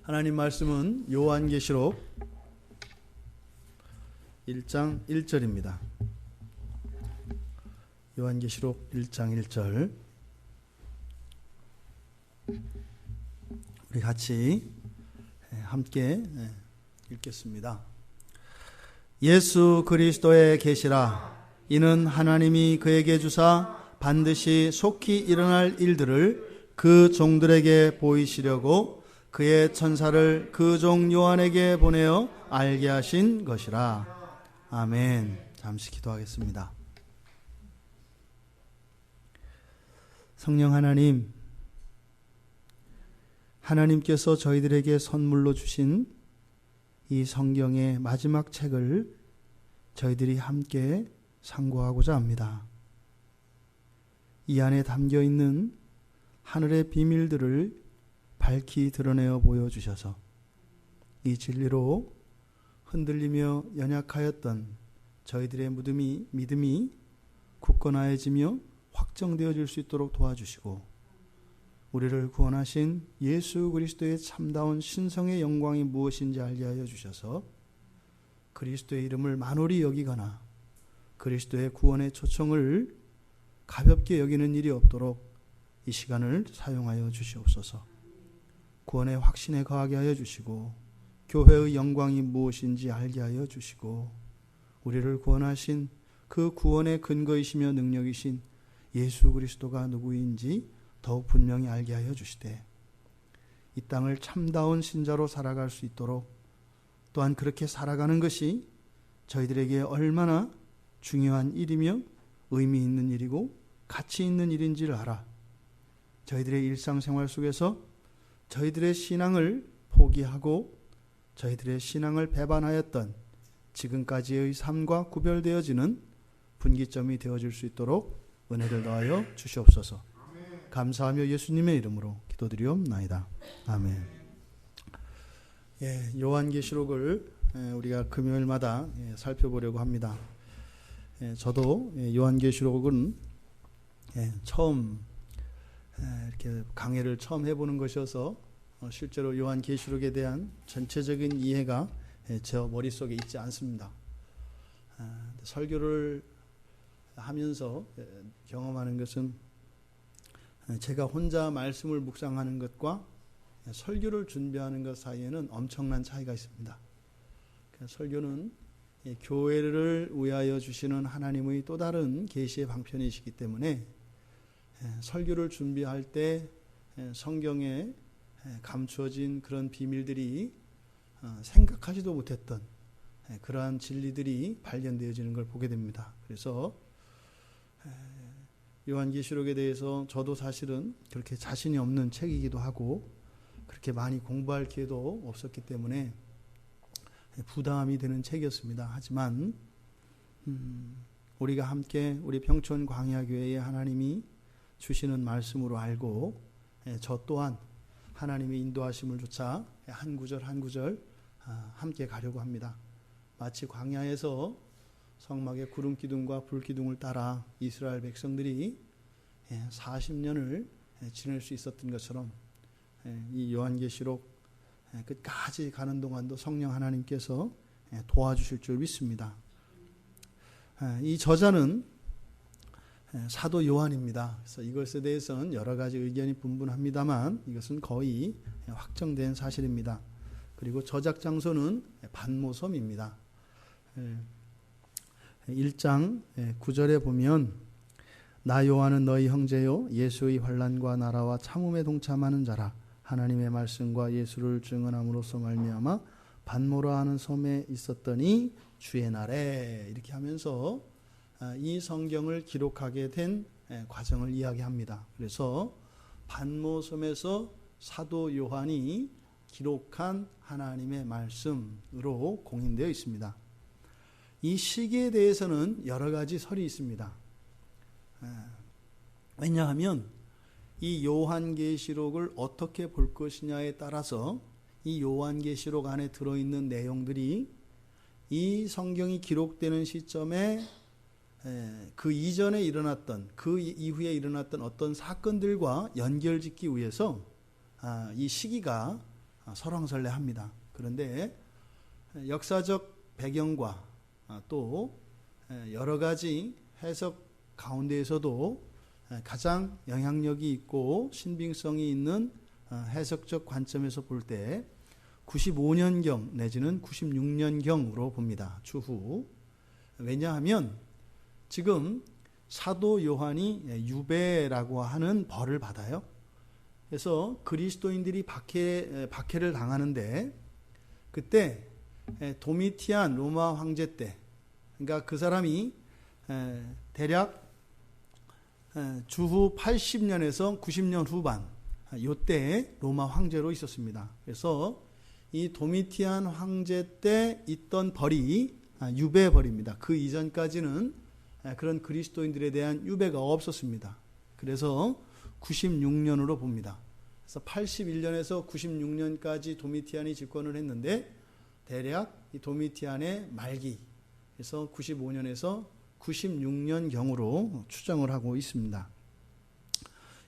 하나님 말씀은 요한계시록 1장 1절입니다. 요한계시록 1장 1절 우리 같이 함께 읽겠습니다. 예수 그리스도의 계시라. 이는 하나님이 그에게 주사 반드시 속히 일어날 일들을 그 종들에게 보이시려고 그의 천사를 그 종 요한에게 보내어 알게 하신 것이라. 아멘. 잠시 기도하겠습니다. 성령 하나님, 하나님께서 저희들에게 선물로 주신 이 성경의 마지막 책을 저희들이 함께 상고하고자 합니다. 이 안에 담겨 있는 하늘의 비밀들을 밝히 드러내어 보여주셔서 이 진리로 흔들리며 연약하였던 저희들의 믿음이 굳건하여지며 확정되어질 수 있도록 도와주시고, 우리를 구원하신 예수 그리스도의 참다운 신성의 영광이 무엇인지 알게 하여 주셔서 그리스도의 이름을 만홀히 여기거나 그리스도의 구원의 초청을 가볍게 여기는 일이 없도록 이 시간을 사용하여 주시옵소서. 구원의 확신에 거하게 하여 주시고, 교회의 영광이 무엇인지 알게 하여 주시고, 우리를 구원하신 그 구원의 근거이시며 능력이신 예수 그리스도가 누구인지 더욱 분명히 알게 하여 주시되, 이 땅을 참다운 신자로 살아갈 수 있도록, 또한 그렇게 살아가는 것이 저희들에게 얼마나 중요한 일이며 의미 있는 일이고 가치 있는 일인지를 알아 저희들의 일상생활 속에서 저희들의 신앙을 포기하고 저희들의 신앙을 배반하였던 지금까지의 삶과 구별되어지는 분기점이 되어질 수 있도록 은혜를 더하여 주시옵소서. 감사하며 예수님의 이름으로 기도드리옵나이다. 아멘. 요한계시록을 우리가 금요일마다 살펴보려고 합니다. 저도 요한계시록은 처음 이렇게 강해를 처음 해보는 것이어서 실제로 요한계시록에 대한 전체적인 이해가 제 머릿속에 있지 않습니다. 설교를 하면서 경험하는 것은 제가 혼자 말씀을 묵상하는 것과 설교를 준비하는 것 사이에는 엄청난 차이가 있습니다. 설교는 교회를 위하여 주시는 하나님의 또 다른 계시의 방편이시기 때문에 설교를 준비할 때 성경에 감추어진 그런 비밀들이 생각하지도 못했던 그러한 진리들이 발견되어지는 걸 보게 됩니다. 그래서 요한계시록에 대해서 저도 사실은 그렇게 자신이 없는 책이기도 하고 그렇게 많이 공부할 기회도 없었기 때문에 부담이 되는 책이었습니다. 하지만 우리가 함께 우리 평촌 광야교회에 하나님이 주시는 말씀으로 알고 저 또한 하나님의 인도하심을 조차 한 구절 한 구절 함께 가려고 합니다. 마치 광야에서 성막의 구름 기둥과 불 기둥을 따라 이스라엘 백성들이 40년을 지낼 수 있었던 것처럼 이 요한계시록 끝까지 가는 동안도 성령 하나님께서 도와주실 줄 믿습니다. 이 저자는 사도 요한입니다. 그래서 이것에 대해서는 여러 가지 의견이 분분합니다만 이것은 거의 확정된 사실입니다. 그리고 저작 장소는 반모섬입니다. 1장 9절에 보면 나 요한은 너희 형제요 예수의 환난과 나라와 참음에 동참하는 자라. 하나님의 말씀과 예수를 증언함으로써 말미암아 반모라 하는 섬에 있었더니 주의 날에, 이렇게 하면서 이 성경을 기록하게 된 과정을 이야기합니다. 그래서 반모섬에서 사도 요한이 기록한 하나님의 말씀으로 공인되어 있습니다. 이 시기에 대해서는 여러 가지 설이 있습니다. 왜냐하면 이 요한계시록을 어떻게 볼 것이냐에 따라서 이 요한계시록 안에 들어있는 내용들이 이 성경이 기록되는 시점에 그 이전에 일어났던, 그 이후에 일어났던 어떤 사건들과 연결짓기 위해서 이 시기가 설왕설래합니다. 그런데 역사적 배경과 또 여러 가지 해석 가운데에서도 가장 영향력이 있고 신빙성이 있는 해석적 관점에서 볼 때 95년경 내지는 96년경으로 봅니다. 추후. 왜냐하면 지금 사도 요한이 유배라고 하는 벌을 받아요. 그래서 그리스도인들이 박해를 당하는데 그때 도미티안 로마 황제 때, 그러니까 그 사람이 대략 주후 80년에서 90년 후반 요때에 로마 황제로 있었습니다. 그래서 이 도미티안 황제 때 있던 벌이 유배벌입니다. 그 이전까지는 그런 그리스도인들에 대한 유배가 없었습니다. 그래서 96년으로 봅니다. 그래서 81년에서 96년까지 도미티안이 집권을 했는데 대략 이 도미티안의 말기, 그래서 95년에서 96년경으로 추정을 하고 있습니다.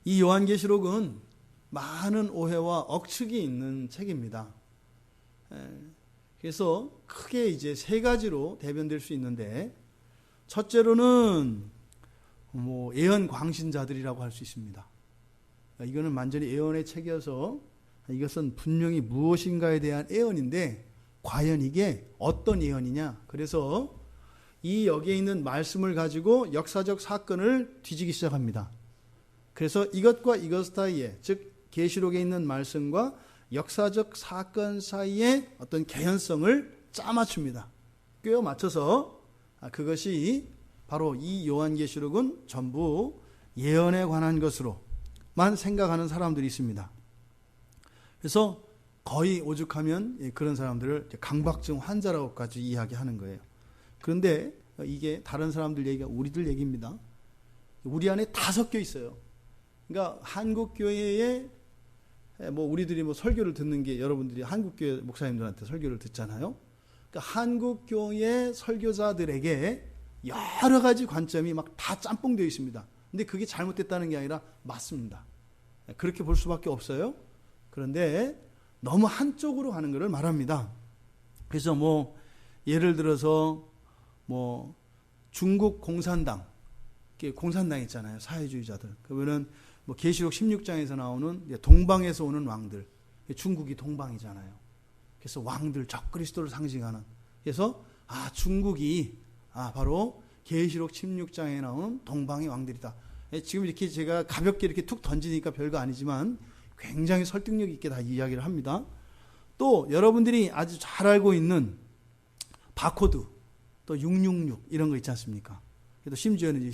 이 요한계시록은 많은 오해와 억측이 있는 책입니다. 그래서 크게 이제 세 가지로 대변될 수 있는데, 첫째로는 예언 광신자들이라고 할 수 있습니다. 이거는 완전히 예언의 책이어서 이것은 분명히 무엇인가에 대한 예언인데 과연 이게 어떤 예언이냐. 그래서 이 여기에 있는 말씀을 가지고 역사적 사건을 뒤지기 시작합니다. 그래서 이것과 이것 사이에, 즉 계시록에 있는 말씀과 역사적 사건 사이에 어떤 개연성을 짜맞춥니다. 꿰어 맞춰서 그것이 바로 이 요한계시록은 전부 예언에 관한 것으로만 생각하는 사람들이 있습니다. 그래서 거의 오죽하면 그런 사람들을 강박증 환자라고까지 이야기하는 거예요. 그런데 이게 다른 사람들 얘기가 우리들 얘기입니다. 우리 안에 다 섞여 있어요. 그러니까 한국교회에 우리들이 설교를 듣는 게, 여러분들이 한국교회 목사님들한테 설교를 듣잖아요. 그러니까 한국교회 설교자들에게 여러 가지 관점이 막 다 짬뽕되어 있습니다. 근데 그게 잘못됐다는 게 아니라 맞습니다. 그렇게 볼 수밖에 없어요. 그런데 너무 한쪽으로 가는 것을 말합니다. 그래서 예를 들어서 중국 공산당 있잖아요. 사회주의자들. 그러면은 계시록 16장에서 나오는 동방에서 오는 왕들. 중국이 동방이잖아요. 그래서 왕들, 적그리스도를 상징하는. 그래서 중국이 바로 계시록 16장에 나오는 동방의 왕들이다. 지금 이렇게 제가 가볍게 이렇게 툭 던지니까 별거 아니지만 굉장히 설득력 있게 다 이야기를 합니다. 또 여러분들이 아주 잘 알고 있는 바코드, 또 666 이런 거 있지 않습니까? 또 심지어는 이제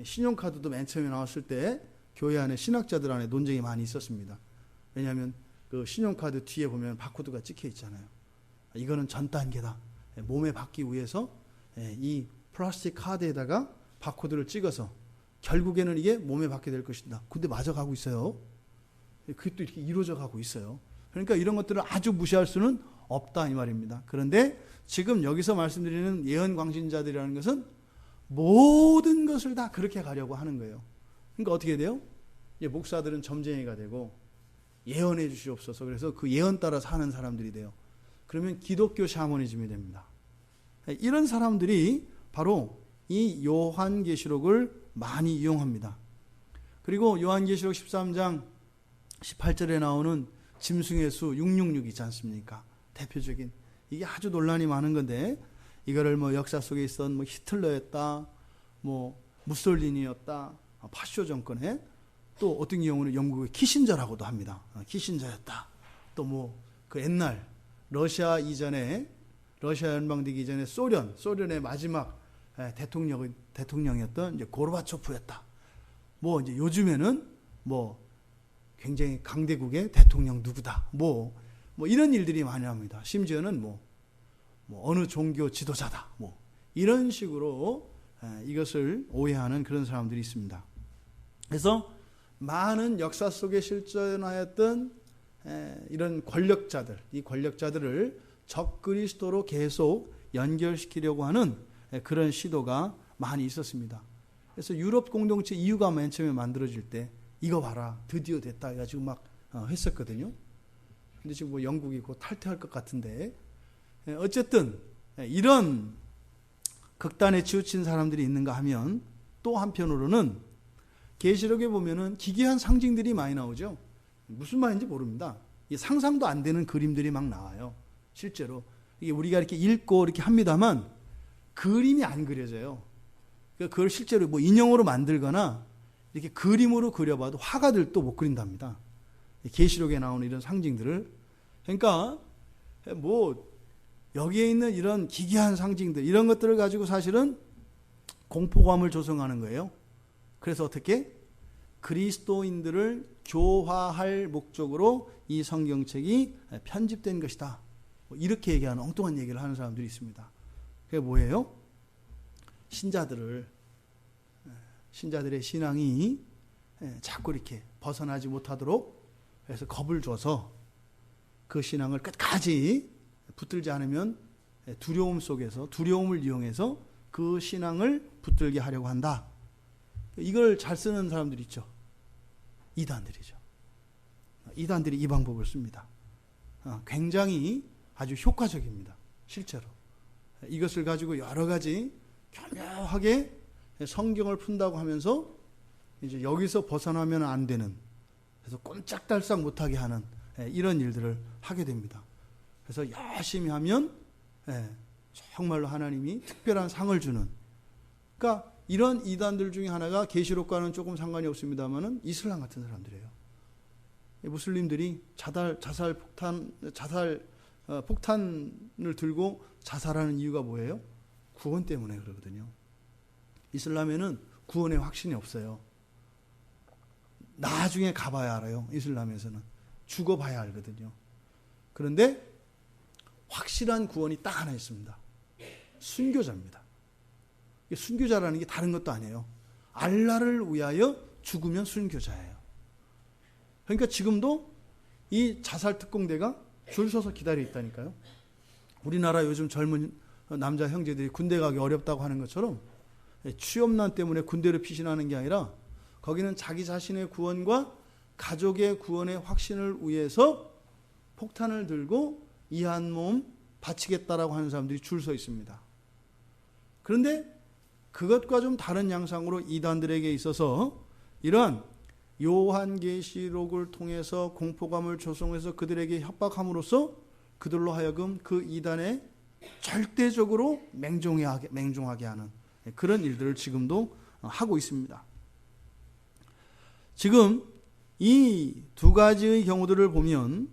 신용카드도 맨 처음에 나왔을 때 교회 안에 신학자들 안에 논쟁이 많이 있었습니다. 왜냐하면 그 신용카드 뒤에 보면 바코드가 찍혀 있잖아요. 이거는 전 단계다. 몸에 받기 위해서 이 플라스틱 카드에다가 바코드를 찍어서 결국에는 이게 몸에 받게 될 것이다. 근데 맞아가고 있어요. 그게 또 이렇게 이루어져 가고 있어요. 그러니까 이런 것들을 아주 무시할 수는 없다 이 말입니다. 그런데 지금 여기서 말씀드리는 예언 광신자들이라는 것은 모든 것을 다 그렇게 가려고 하는 거예요. 그러니까 어떻게 돼요? 목사들은 점쟁이가 되고 예언해 주시옵소서. 그래서 그 예언 따라 사는 사람들이 돼요. 그러면 기독교 샤머니즘이 됩니다. 이런 사람들이 바로 이 요한계시록을 많이 이용합니다. 그리고 요한계시록 13장 18절에 나오는 짐승의 수 666 있지 않습니까? 대표적인, 이게 아주 논란이 많은 건데, 이거를 역사 속에 있었던 히틀러였다, 무솔리니였다, 파쇼 정권에, 또 어떤 경우는 영국의 키신저라고도 합니다. 키신저였다. 또 그 옛날 러시아 이전에, 러시아 연방되기 이전에 소련의 마지막 대통령이었던 이제 고르바초프였다. 이제 요즘에는 굉장히 강대국의 대통령 누구다. 이런 일들이 많이 합니다. 심지어는 어느 종교 지도자다. 이런 식으로 이것을 오해하는 그런 사람들이 있습니다. 그래서 많은 역사 속에 실존하였던 이런 권력자들, 이 권력자들을 적그리스도로 계속 연결시키려고 하는 그런 시도가 많이 있었습니다. 그래서 유럽 공동체 EU가 맨 처음에 만들어질 때 이거 봐라, 드디어 됐다 해가지고 막 했었거든요. 근데 지금 뭐 영국이 곧 탈퇴할 것 같은데, 어쨌든 이런 극단에 치우친 사람들이 있는가 하면, 또 한편으로는 계시록에 보면은 기괴한 상징들이 많이 나오죠. 무슨 말인지 모릅니다. 상상도 안 되는 그림들이 막 나와요. 실제로 이게 우리가 이렇게 읽고 이렇게 합니다만 그림이 안 그려져요. 그걸 실제로 뭐 인형으로 만들거나 이렇게 그림으로 그려봐도 화가들도 못 그린답니다. 계시록에 나오는 이런 상징들을. 그러니까 뭐 여기에 있는 이런 기괴한 상징들, 이런 것들을 가지고 사실은 공포감을 조성하는 거예요. 그래서 어떻게? 그리스도인들을 교화할 목적으로 이 성경책이 편집된 것이다. 이렇게 얘기하는 엉뚱한 얘기를 하는 사람들이 있습니다. 그게 뭐예요? 신자들의 신앙이 자꾸 이렇게 벗어나지 못하도록 해서 겁을 줘서 그 신앙을 끝까지 붙들지 않으면 두려움 속에서, 두려움을 이용해서 그 신앙을 붙들게 하려고 한다. 이걸 잘 쓰는 사람들이 있죠. 이단들이죠. 이단들이 이 방법을 씁니다. 굉장히 아주 효과적입니다. 실제로. 이것을 가지고 여러 가지 교묘하게 성경을 푼다고 하면서 이제 여기서 벗어나면 안 되는, 그래서 꼼짝달싹 못하게 하는 이런 일들을 하게 됩니다. 그래서 열심히 하면 정말로 하나님이 특별한 상을 주는, 그러니까 이런 이단들 중에 하나가 계시록과는 조금 상관이 없습니다만은 이슬람 같은 사람들이에요. 무슬림들이 폭탄을 들고 자살하는 이유가 뭐예요? 구원 때문에 그러거든요. 이슬람에는 구원의 확신이 없어요. 나중에 가봐야 알아요. 이슬람에서는 죽어봐야 알거든요. 그런데 확실한 구원이 딱 하나 있습니다. 순교자입니다. 순교자라는 게 다른 것도 아니에요. 알라를 위하여 죽으면 순교자예요. 그러니까 지금도 이 자살 특공대가 줄 서서 기다려 있다니까요. 우리나라 요즘 젊은 남자 형제들이 군대 가기 어렵다고 하는 것처럼 취업난 때문에 군대를 피신하는 게 아니라 거기는 자기 자신의 구원과 가족의 구원의 확신을 위해서 폭탄을 들고 이 한 몸 바치겠다라고 하는 사람들이 줄 서 있습니다. 그런데 그것과 좀 다른 양상으로 이단들에게 있어서 이러한 요한계시록을 통해서 공포감을 조성해서 그들에게 협박함으로써 그들로 하여금 그 이단에 절대적으로 맹종하게 하는 그런 일들을 지금도 하고 있습니다. 지금 이 두 가지의 경우들을 보면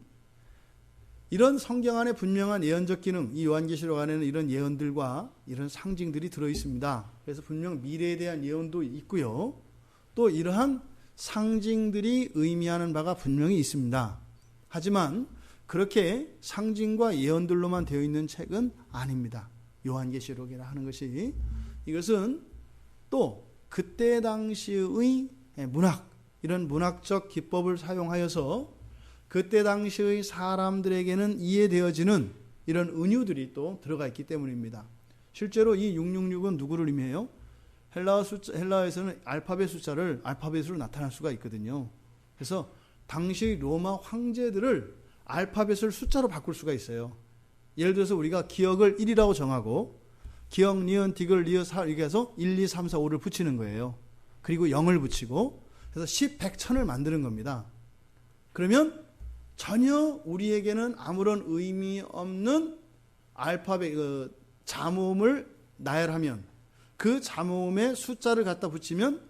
이런 성경 안에 분명한 예언적 기능, 이 요한계시록 안에는 이런 예언들과 이런 상징들이 들어 있습니다. 그래서 분명 미래에 대한 예언도 있고요. 또 이러한 상징들이 의미하는 바가 분명히 있습니다. 하지만 그렇게 상징과 예언들로만 되어 있는 책은 아닙니다. 요한계시록이라 하는 것이, 이것은 또 그때 당시의 문학, 이런 문학적 기법을 사용하여서 그때 당시의 사람들에게는 이해되어지는 이런 은유들이 또 들어가 있기 때문입니다. 실제로 이 666은 누구를 의미해요? 헬라어에서는 알파벳 숫자를 알파벳으로 나타날 수가 있거든요. 그래서 당시 로마 황제들을 알파벳을 숫자로 바꿀 수가 있어요. 예를 들어서 우리가 기억을 1이라고 정하고 기억, 니은, 디귿, 리을, 살 이렇게 해서 1, 2, 3, 4, 5를 붙이는 거예요. 그리고 0을 붙이고 그래서 10, 100, 1000을 만드는 겁니다. 그러면 전혀 우리에게는 아무런 의미 없는 알파벳, 자모음을 나열하면 그 자모음에 숫자를 갖다 붙이면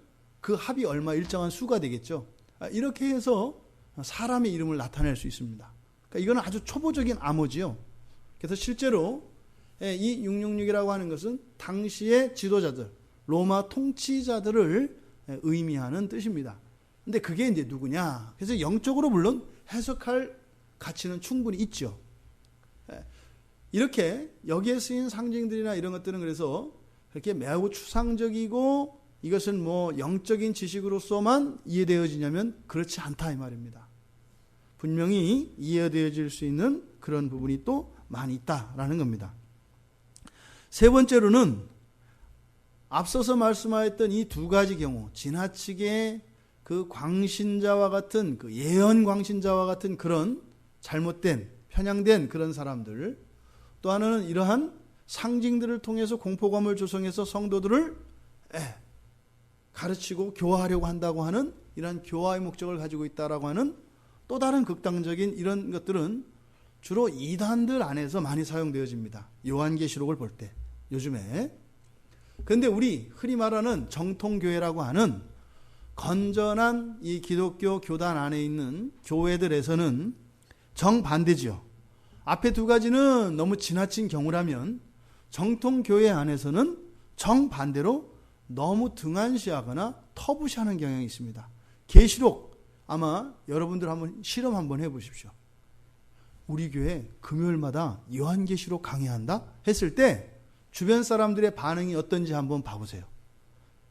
그 합이 얼마 일정한 수가 되겠죠. 이렇게 해서 사람의 이름을 나타낼 수 있습니다. 그러니까 이건 아주 초보적인 암호지요. 그래서 실제로 이 666이라고 하는 것은 당시의 지도자들, 로마 통치자들을 의미하는 뜻입니다. 근데 그게 이제 누구냐? 그래서 영적으로 물론 해석할 가치는 충분히 있죠. 이렇게 여기에 쓰인 상징들이나 이런 것들은 그래서 그렇게 매우 추상적이고 이것은 뭐 영적인 지식으로서만 이해되어지냐면 그렇지 않다 이 말입니다. 분명히 이해되어질 수 있는 그런 부분이 또 많이 있다라는 겁니다. 세 번째로는 앞서서 말씀하였던 이 두 가지 경우, 지나치게 그 광신자와 같은 그 예언 광신자와 같은 그런 잘못된, 편향된 그런 사람들, 또 하나는 이러한 상징들을 통해서 공포감을 조성해서 성도들을 가르치고 교화하려고 한다고 하는 이러한 교화의 목적을 가지고 있다라고 하는 또 다른 극단적인 이런 것들은 주로 이단들 안에서 많이 사용되어집니다. 요한계시록을 볼 때 요즘에. 그런데 우리 흔히 말하는 정통교회라고 하는 건전한 이 기독교 교단 안에 있는 교회들에서는 정반대지요. 앞에 두 가지는 너무 지나친 경우라면 정통교회 안에서는 정반대로 너무 등한시하거나 터부시하는 경향이 있습니다. 계시록 아마 여러분들 한번 실험 한번 해보십시오. 우리 교회 금요일마다 요한계시록 강의한다 했을 때 주변 사람들의 반응이 어떤지 한번 봐보세요.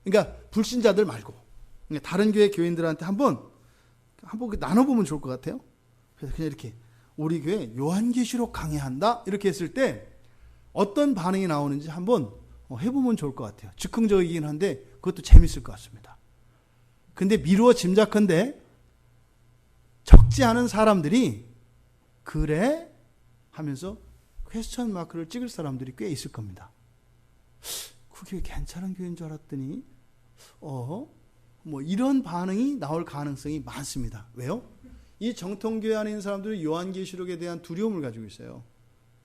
그러니까 불신자들 말고 다른 교회 교인들한테 한번 나눠보면 좋을 것 같아요. 그래서 그냥 이렇게 우리 교회 요한계시록 강의한다 이렇게 했을 때 어떤 반응이 나오는지 한번 해보면 좋을 것 같아요. 즉흥적이긴 한데 그것도 재밌을 것 같습니다. 근데 미루어 짐작컨대 적지 않은 사람들이 그래 하면서 퀘스천 마크를 찍을 사람들이 꽤 있을 겁니다. 그 교회 괜찮은 교회인 줄 알았더니 뭐 이런 반응이 나올 가능성이 많습니다. 왜요? 이 정통교회 안에 있는 사람들은 요한계시록에 대한 두려움을 가지고 있어요.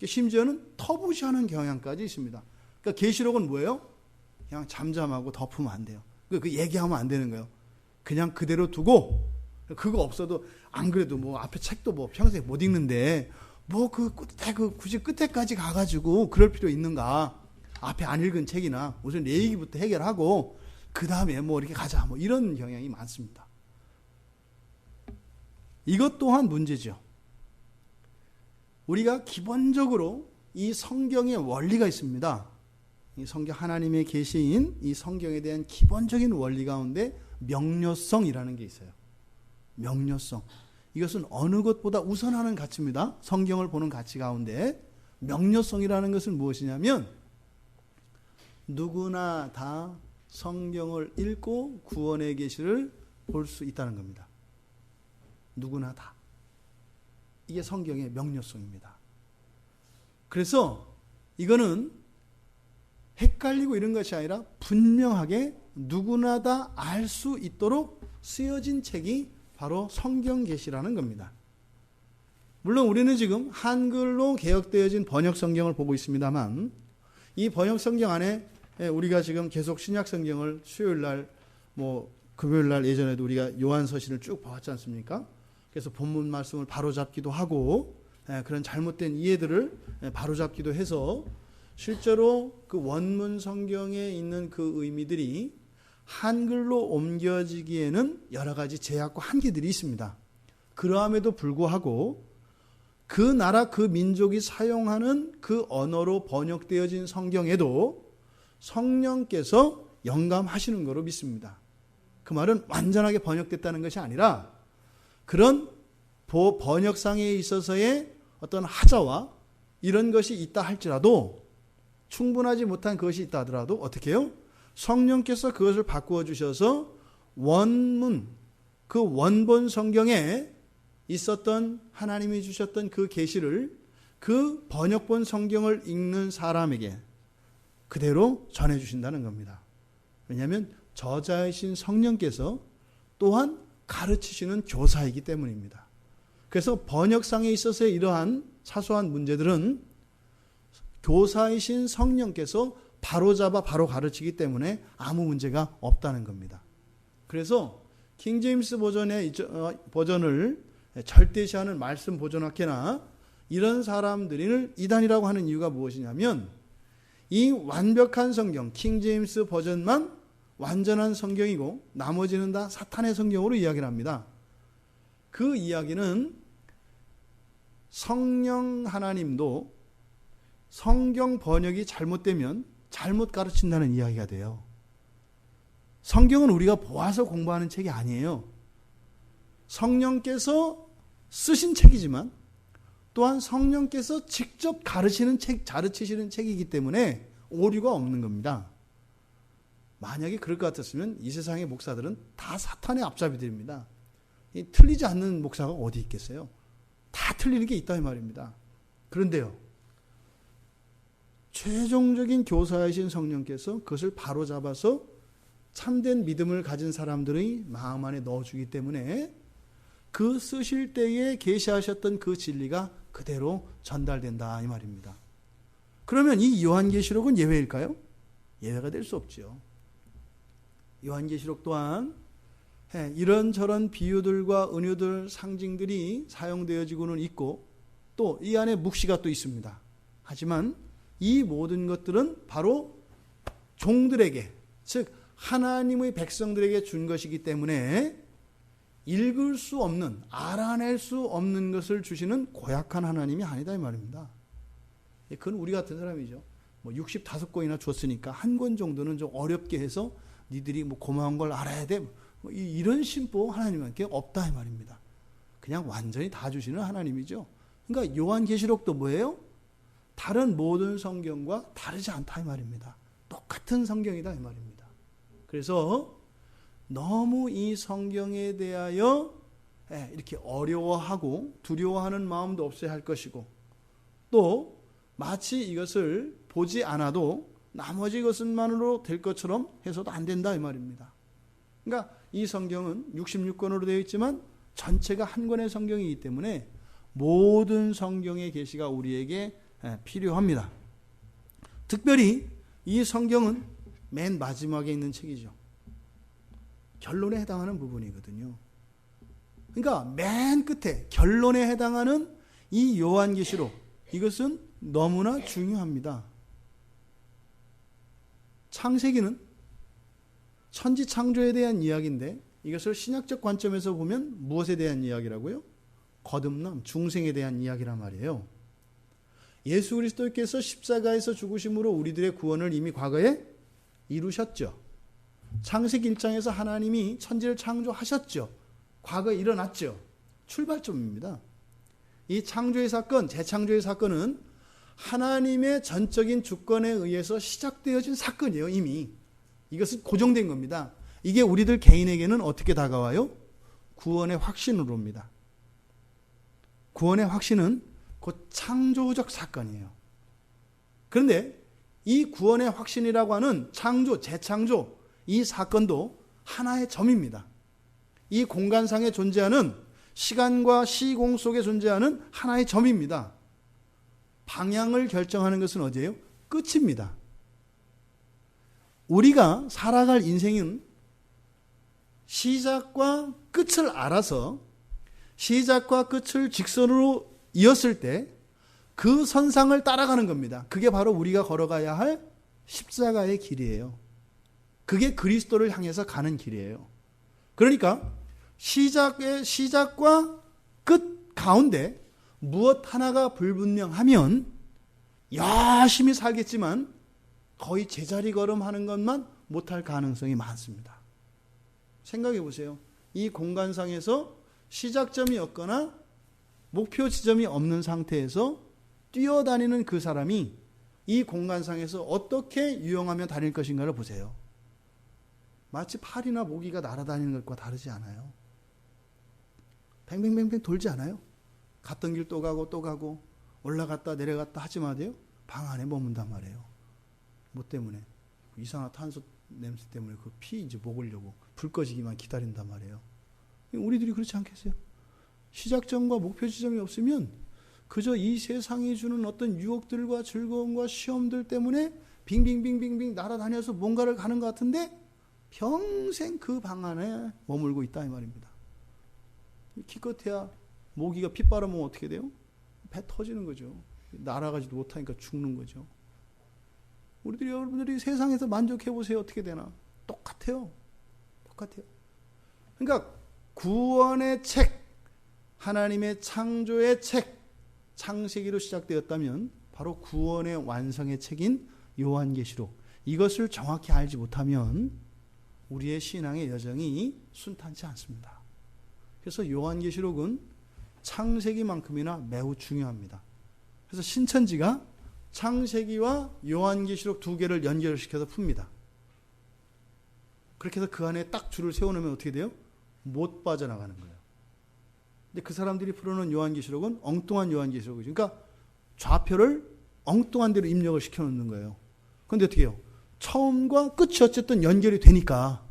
심지어는 터부시하는 경향까지 있습니다. 그러니까 계시록은 뭐예요? 그냥 잠잠하고 덮으면 안 돼요. 그 얘기하면 안 되는 거예요. 그냥 그대로 두고 그거 없어도 안 그래도 뭐 앞에 책도 뭐 평생 못 읽는데 뭐 굳이 끝에까지 가가지고 그럴 필요 있는가? 앞에 안 읽은 책이나 우선 내 얘기부터 해결하고 그 다음에 뭐 이렇게 가자 뭐 이런 경향이 많습니다. 이것 또한 문제죠. 우리가 기본적으로 이 성경의 원리가 있습니다. 이 성경 하나님의 계시인 이 성경에 대한 기본적인 원리 가운데 명료성이라는 게 있어요. 명료성. 이것은 어느 것보다 우선하는 가치입니다. 성경을 보는 가치 가운데 명료성이라는 것은 무엇이냐면 누구나 다 성경을 읽고 구원의 계시를 볼 수 있다는 겁니다. 누구나 다. 이게 성경의 명료성입니다. 그래서 이거는 헷갈리고 이런 것이 아니라 분명하게 누구나 다 알 수 있도록 쓰여진 책이 바로 성경 계시라는 겁니다. 물론 우리는 지금 한글로 개역되어진 번역 성경을 보고 있습니다만 이 번역 성경 안에 우리가 지금 계속 신약 성경을 수요일 날 뭐 금요일 날 예전에도 우리가 요한서신을 쭉 봐왔지 않습니까? 그래서 본문 말씀을 바로잡기도 하고 그런 잘못된 이해들을 바로잡기도 해서 실제로 그 원문 성경에 있는 그 의미들이 한글로 옮겨지기에는 여러 가지 제약과 한계들이 있습니다. 그러함에도 불구하고 그 나라 그 민족이 사용하는 그 언어로 번역되어진 성경에도 성령께서 영감하시는 거로 믿습니다. 그 말은 완전하게 번역됐다는 것이 아니라 그런 번역상에 있어서의 어떤 하자와 이런 것이 있다 할지라도 충분하지 못한 그것이 있다 하더라도 어떻게 해요? 성령께서 그것을 바꾸어 주셔서 원문, 그 원본 성경에 있었던 하나님이 주셨던 그 계시를 그 번역본 성경을 읽는 사람에게 그대로 전해주신다는 겁니다. 왜냐하면 저자이신 성령께서 또한 가르치시는 교사이기 때문입니다. 그래서 번역상에 있어서의 이러한 사소한 문제들은 교사이신 성령께서 바로잡아 바로 가르치기 때문에 아무 문제가 없다는 겁니다. 그래서 킹제임스 버전을 절대시하는 말씀 보존학회나 이런 사람들을 이단이라고 하는 이유가 무엇이냐면 이 완벽한 성경 킹제임스 버전만 완전한 성경이고 나머지는 다 사탄의 성경으로 이야기를 합니다. 그 이야기는 성령 하나님도 성경 번역이 잘못되면 잘못 가르친다는 이야기가 돼요. 성경은 우리가 보아서 공부하는 책이 아니에요. 성령께서 쓰신 책이지만 또한 성령께서 직접 가르치시는 책이기 때문에 오류가 없는 겁니다. 만약에 그럴 것 같았으면 이 세상의 목사들은 다 사탄의 앞잡이들입니다. 틀리지 않는 목사가 어디 있겠어요? 다 틀리는 게 있다 이 말입니다. 그런데요, 최종적인 교사이신 성령께서 그것을 바로잡아서 참된 믿음을 가진 사람들의 마음 안에 넣어주기 때문에 그 쓰실 때에 계시하셨던 그 진리가 그대로 전달된다 이 말입니다. 그러면 이 요한계시록은 예외일까요? 예외가 될 수 없죠. 요한계시록 또한 이런저런 비유들과 은유들, 상징들이 사용되어지고는 있고 또 이 안에 묵시가 또 있습니다. 하지만 이 모든 것들은 바로 종들에게, 즉 하나님의 백성들에게 준 것이기 때문에 읽을 수 없는, 알아낼 수 없는 것을 주시는 고약한 하나님이 아니다 이 말입니다. 그건 우리 같은 사람이죠. 65권이나 줬으니까 한 권 정도는 좀 어렵게 해서 니들이 고마운 걸 알아야 돼. 이런 심보 하나님께 없다 이 말입니다. 그냥 완전히 다 주시는 하나님이죠. 그러니까 요한계시록도 뭐예요? 다른 모든 성경과 다르지 않다 이 말입니다. 똑같은 성경이다 이 말입니다. 그래서 너무 이 성경에 대하여 이렇게 어려워하고 두려워하는 마음도 없어야 할 것이고 또 마치 이것을 보지 않아도 나머지 것만으로 될 것처럼 해서도 안 된다 이 말입니다. 그러니까 이 성경은 66권으로 되어 있지만 전체가 한 권의 성경이기 때문에 모든 성경의 계시가 우리에게 필요합니다. 특별히 이 성경은 맨 마지막에 있는 책이죠. 결론에 해당하는 부분이거든요. 그러니까 맨 끝에 결론에 해당하는 이 요한계시록, 이것은 너무나 중요합니다. 창세기는 천지 창조에 대한 이야기인데 이것을 신약적 관점에서 보면 무엇에 대한 이야기라고요? 거듭남, 중생에 대한 이야기란 말이에요. 예수 그리스도께서 십자가에서 죽으심으로 우리들의 구원을 이미 과거에 이루셨죠. 창세기 1장에서 하나님이 천지를 창조하셨죠. 과거에 일어났죠. 출발점입니다. 이 창조의 사건, 재창조의 사건은 하나님의 전적인 주권에 의해서 시작되어진 사건이에요. 이미 이것은 고정된 겁니다. 이게 우리들 개인에게는 어떻게 다가와요? 구원의 확신으로입니다. 구원의 확신은 곧 창조적 사건이에요. 그런데 이 구원의 확신이라고 하는 창조, 재창조, 이 사건도 하나의 점입니다. 이 공간상에 존재하는, 시간과 시공 속에 존재하는 하나의 점입니다. 방향을 결정하는 것은 어디예요? 끝입니다. 우리가 살아갈 인생은 시작과 끝을 알아서 시작과 끝을 직선으로 이었을 때 그 선상을 따라가는 겁니다. 그게 바로 우리가 걸어가야 할 십자가의 길이에요. 그게 그리스도를 향해서 가는 길이에요. 그러니까 시작과 끝 가운데 무엇 하나가 불분명하면 열심히 살겠지만 거의 제자리 걸음하는 것만 못할 가능성이 많습니다. 생각해 보세요. 이 공간상에서 시작점이 없거나 목표 지점이 없는 상태에서 뛰어다니는 그 사람이 이 공간상에서 어떻게 유영하며 다닐 것인가를 보세요. 마치 파리나 모기가 날아다니는 것과 다르지 않아요. 뱅뱅뱅뱅 돌지 않아요. 갔던 길 또 가고 또 가고 올라갔다 내려갔다 하지 마세요. 방 안에 머문단 말이에요. 뭐 때문에? 이산화탄소 냄새 때문에 그 피 이제 먹으려고 불 꺼지기만 기다린단 말이에요. 우리들이 그렇지 않겠어요? 시작점과 목표 지점이 없으면 그저 이 세상이 주는 어떤 유혹들과 즐거움과 시험들 때문에 빙빙빙빙빙 날아다녀서 뭔가를 가는 것 같은데 평생 그 방 안에 머물고 있다 이 말입니다. 기껏해야 모기가 피 빨아먹으면 어떻게 돼요? 배 터지는 거죠. 날아가지도 못하니까 죽는 거죠. 우리들이, 여러분들이 세상에서 만족해 보세요. 어떻게 되나? 똑같아요. 똑같아요. 그러니까 구원의 책, 하나님의 창조의 책, 창세기로 시작되었다면 바로 구원의 완성의 책인 요한계시록, 이것을 정확히 알지 못하면 우리의 신앙의 여정이 순탄치 않습니다. 그래서 요한계시록은 창세기만큼이나 매우 중요합니다. 그래서 신천지가 창세기와 요한계시록 두 개를 연결시켜서 풉니다. 그렇게 해서 그 안에 딱 줄을 세워놓으면 어떻게 돼요? 못 빠져나가는 거예요. 근데 그 사람들이 풀어놓은 요한계시록은 엉뚱한 요한계시록이죠. 그러니까 좌표를 엉뚱한 대로 입력을 시켜놓는 거예요. 그런데 어떻게 해요? 처음과 끝이 어쨌든 연결이 되니까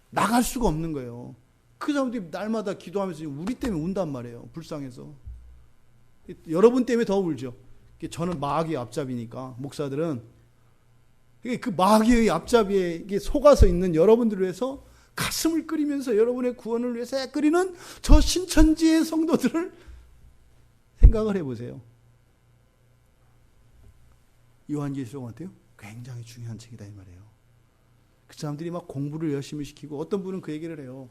나갈 수가 없는 거예요. 그 사람들이 날마다 기도하면서 우리 때문에 운단 말이에요. 불쌍해서. 여러분 때문에 더 울죠. 저는 마귀의 앞잡이니까 목사들은 그 마귀의 앞잡이에 속아서 있는 여러분들을 위해서 가슴을 끓이면서 여러분의 구원을 위해서 끓이는 저 신천지의 성도들을 생각을 해보세요. 요한계시록은 어때요? 굉장히 중요한 책이다 이 말이에요. 그 사람들이 막 공부를 열심히 시키고 어떤 분은 그 얘기를 해요.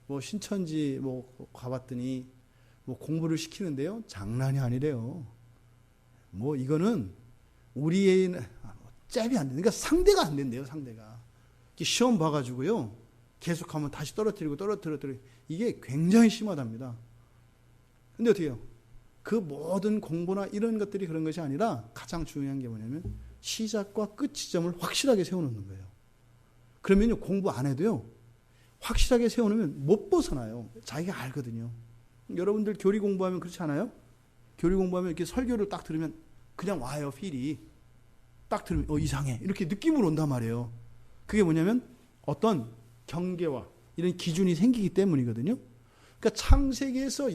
뭐 신천지 뭐 가봤더니 뭐 공부를 시키는데요. 장난이 아니래요. 뭐 이거는 우리의 잽이 안 돼. 그러니까 상대가 안 된대요. 상대가. 시험 봐가지고요. 계속하면 다시 떨어뜨리고. 이게 굉장히 심하답니다. 근데 어떻게 해요? 그 모든 공부나 이런 것들이 그런 것이 아니라 가장 중요한 게 뭐냐면 시작과 끝 지점을 확실하게 세워놓는 거예요. 그러면요. 공부 안 해도요. 확실하게 세워놓으면 못 벗어나요. 자기가 알거든요. 여러분들 교리 공부하면 그렇지 않아요? 교리 공부하면 이렇게 설교를 딱 들으면 그냥 와요. 필이. 딱 들으면 이상해. 이렇게 느낌으로 온단 말이에요. 그게 뭐냐면 어떤 경계와 이런 기준이 생기기 때문이거든요. 그러니까 창세기에서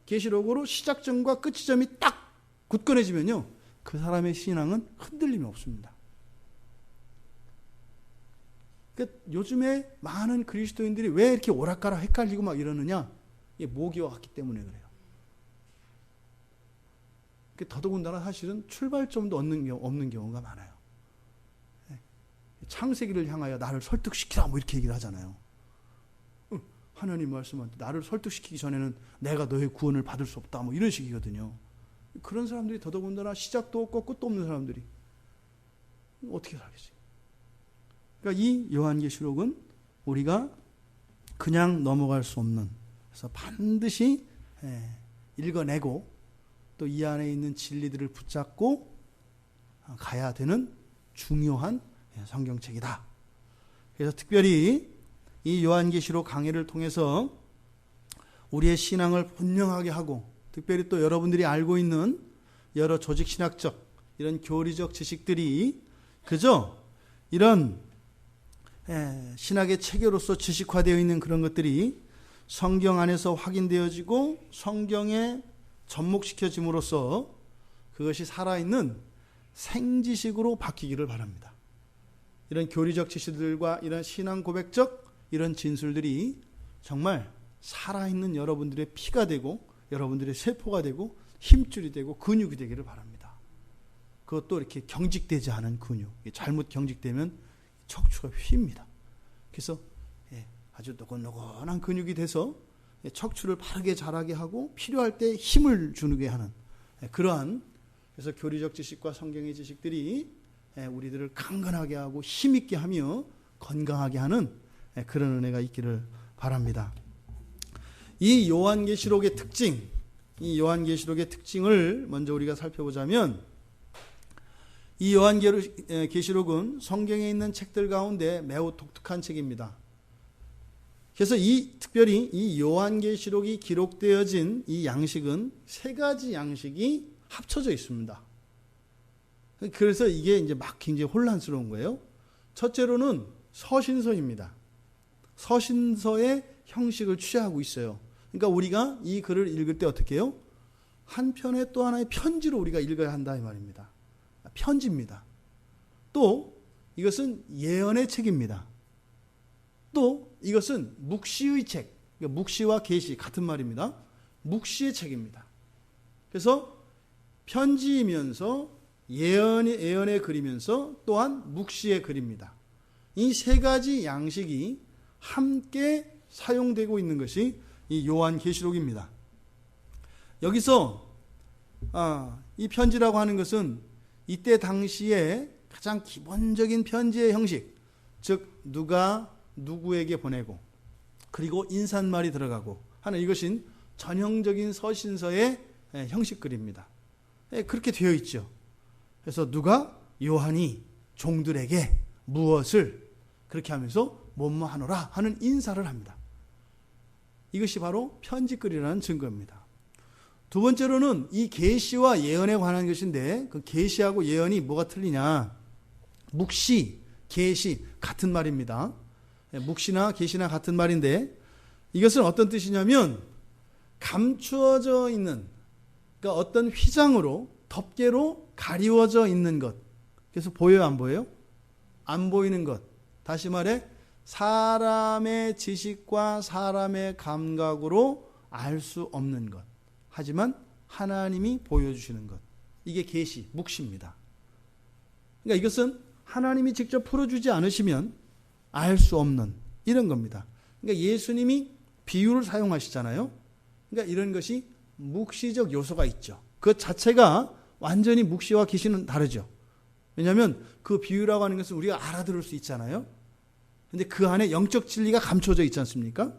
계시록으로 시작점과 끝 지점이 딱 굳건해지면요. 그 사람의 신앙은 흔들림이 없습니다. 그러니까 요즘에 많은 그리스도인들이 왜 이렇게 오락가락 헷갈리고 막 이러느냐? 이게 모기와 같기 때문에 그래요. 더더군다나 사실은 출발점도 없는 경우가 많아요. 창세기를 향하여 나를 설득시키라 뭐 이렇게 얘기를 하잖아요. 하나님 말씀은 나를 설득시키기 전에는 내가 너의 구원을 받을 수 없다 뭐 이런 식이거든요. 그런 사람들이 더더군다나 시작도 없고 끝도 없는 사람들이 어떻게 살겠어요? 그러니까 이 요한계시록은 우리가 그냥 넘어갈 수 없는, 그래서 반드시 읽어내고 또 이 안에 있는 진리들을 붙잡고 가야 되는 중요한 성경책이다. 그래서 특별히 이 요한계시록 강해를 통해서 우리의 신앙을 분명하게 하고, 특별히 또 여러분들이 알고 있는 여러 조직신학적 이런 교리적 지식들이 그저 이런 신학의 체계로서 지식화되어 있는 그런 것들이 성경 안에서 확인되어지고 성경에 접목시켜짐으로써 그것이 살아있는 생지식으로 바뀌기를 바랍니다. 이런 교리적 지식들과 이런 신앙 고백적 이런 진술들이 정말 살아있는 여러분들의 피가 되고 여러분들의 세포가 되고 힘줄이 되고 근육이 되기를 바랍니다. 그것도 이렇게 경직되지 않은 근육. 잘못 경직되면 척추가 휩니다. 그래서 아주 노곤노곤한 근육이 돼서 척추를 바르게 자라게 하고 필요할 때 힘을 주게 하는 그러한, 그래서 교리적 지식과 성경의 지식들이 우리들을 강건하게 하고 힘있게 하며 건강하게 하는 그런 은혜가 있기를 바랍니다. 이 요한계시록의 특징을 먼저 우리가 살펴보자면, 이 요한계시록은 성경에 있는 책들 가운데 매우 독특한 책입니다. 그래서 특별히 이 요한계시록이 기록되어진 이 양식은 세 가지 양식이 합쳐져 있습니다. 그래서 이게 이제 막 굉장히 혼란스러운 거예요. 첫째로는 서신서입니다. 서신서의 형식을 취하고 있어요. 그러니까 우리가 이 글을 읽을 때 어떻게 해요? 한 편의 또 하나의 편지로 우리가 읽어야 한다 이 말입니다. 편지입니다. 또 이것은 예언의 책입니다. 또 이것은 묵시의 책, 그러니까 묵시와 계시 같은 말입니다. 묵시의 책입니다. 그래서 편지이면서 예언의 글이면서 또한 묵시의 글입니다. 이 세 가지 양식이 함께 사용되고 있는 것이 이 요한계시록입니다. 여기서 이 편지라고 하는 것은 이때 당시에 가장 기본적인 편지의 형식, 즉 누가 누구에게 보내고 그리고 인사말이 들어가고 하는 이것인 전형적인 서신서의 형식글입니다. 그렇게 되어 있죠. 그래서 누가 요한이 종들에게 무엇을 그렇게 하면서 뭐뭐 하노라 하는 인사를 합니다. 이것이 바로 편지글이라는 증거입니다. 두 번째로는 이 계시와 예언에 관한 것인데 그 계시하고 예언이 뭐가 틀리냐? 묵시, 계시 같은 말입니다. 묵시나 계시나 같은 말인데 이것은 어떤 뜻이냐면 감추어져 있는, 그러니까 어떤 휘장으로 덮개로 가리워져 있는 것. 그래서 보여요, 안 보여요? 안 보이는 것. 다시 말해 사람의 지식과 사람의 감각으로 알 수 없는 것. 하지만 하나님이 보여주시는 것. 이게 계시, 묵시입니다. 그러니까 이것은 하나님이 직접 풀어주지 않으시면 알 수 없는 이런 겁니다. 그러니까 예수님이 비유를 사용하시잖아요. 그러니까 이런 것이 묵시적 요소가 있죠. 그 자체가 완전히 묵시와 계시는 다르죠. 왜냐하면 그 비유라고 하는 것은 우리가 알아들을 수 있잖아요. 그런데 그 안에 영적 진리가 감춰져 있지 않습니까?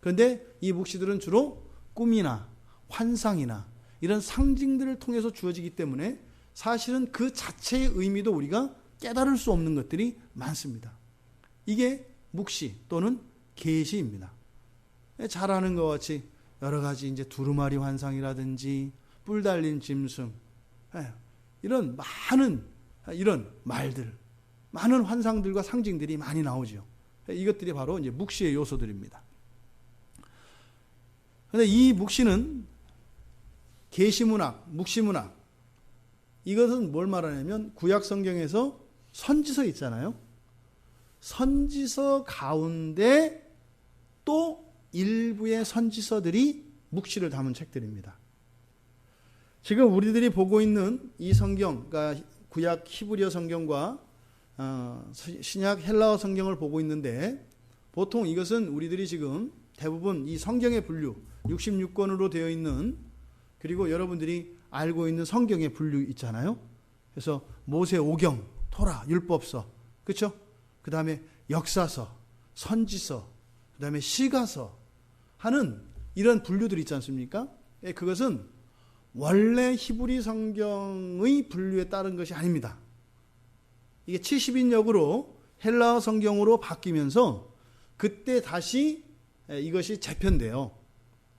그런데 이 묵시들은 주로 꿈이나 환상이나 이런 상징들을 통해서 주어지기 때문에 사실은 그 자체의 의미도 우리가 깨달을 수 없는 것들이 많습니다. 이게 묵시 또는 계시입니다. 잘 아는 것 같이 여러 가지 이제 두루마리 환상이라든지 뿔 달린 짐승, 이런 많은 이런 말들, 많은 환상들과 상징들이 많이 나오죠. 이것들이 바로 이제 묵시의 요소들입니다. 그런데 이 묵시는 계시문학, 묵시문학, 이것은 뭘 말하냐면 구약 성경에서 선지서 있잖아요. 선지서 가운데 또 일부의 선지서들이 묵시를 담은 책들입니다. 지금 우리들이 보고 있는 이 성경, 그러니까 구약 히브리어 성경과 신약 헬라어 성경을 보고 있는데 보통 이것은 우리들이 지금 대부분 이 성경의 분류 66권으로 되어 있는, 그리고 여러분들이 알고 있는 성경의 분류 있잖아요. 그래서 모세오경, 토라, 율법서, 그렇죠? 그 다음에 역사서, 선지서, 그 다음에 시가서 하는 이런 분류들이 있지 않습니까? 그것은 원래 히브리 성경의 분류에 따른 것이 아닙니다. 이게 70인역으로 헬라어 성경으로 바뀌면서 그때 다시 이것이 재편돼요.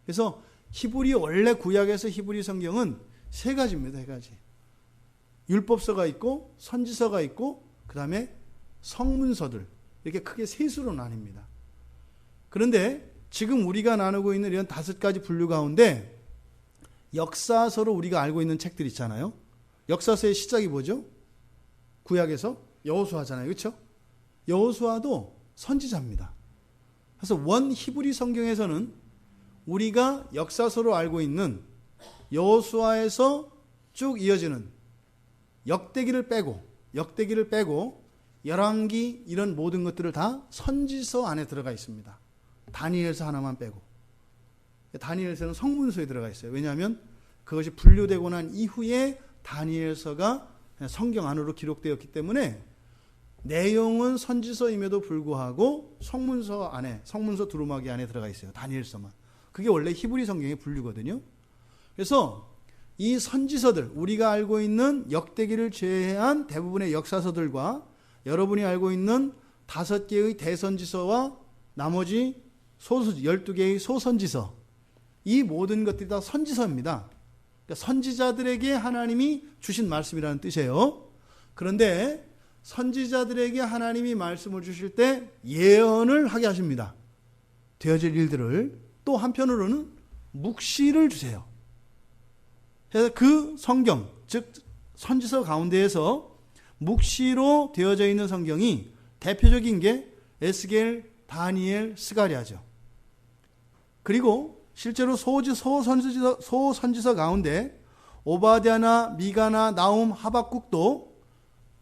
그래서 히브리, 원래 구약에서 히브리 성경은 세 가지입니다. 세 가지. 율법서가 있고 선지서가 있고 그 다음에 성문서들, 이렇게 크게 세 수로 나뉩니다. 그런데 지금 우리가 나누고 있는 이런 5가지 분류 가운데 역사서로 우리가 알고 있는 책들 있잖아요. 역사서의 시작이 뭐죠? 구약에서 여호수아잖아요. 그렇죠? 여호수아도 선지자입니다. 그래서 원 히브리 성경에서는 우리가 역사서로 알고 있는 여호수아에서 쭉 이어지는 역대기를 빼고 열왕기 이런 모든 것들을 다 선지서 안에 들어가 있습니다. 다니엘서 하나만 빼고. 다니엘서는 성문서에 들어가 있어요. 왜냐하면 그것이 분류되고 난 이후에 다니엘서가 성경 안으로 기록되었기 때문에 내용은 선지서임에도 불구하고 성문서 안에, 성문서 두루마기 안에 들어가 있어요. 다니엘서만. 그게 원래 히브리 성경의 분류거든요. 그래서 이 선지서들, 우리가 알고 있는 역대기를 제외한 대부분의 역사서들과 여러분이 알고 있는 5개의 대선지서와 나머지 12개의 소선지서, 이 모든 것들이 다 선지서입니다. 그러니까 선지자들에게 하나님이 주신 말씀이라는 뜻이에요. 그런데 선지자들에게 하나님이 말씀을 주실 때 예언을 하게 하십니다. 되어질 일들을. 또 한편으로는 묵시를 주세요. 그래서 그 성경, 즉 선지서 가운데에서 묵시로 되어져 있는 성경이 대표적인 게 에스겔, 다니엘, 스가랴죠. 그리고 실제로 소선지서 가운데 오바댜나 미가나 나움, 하박국도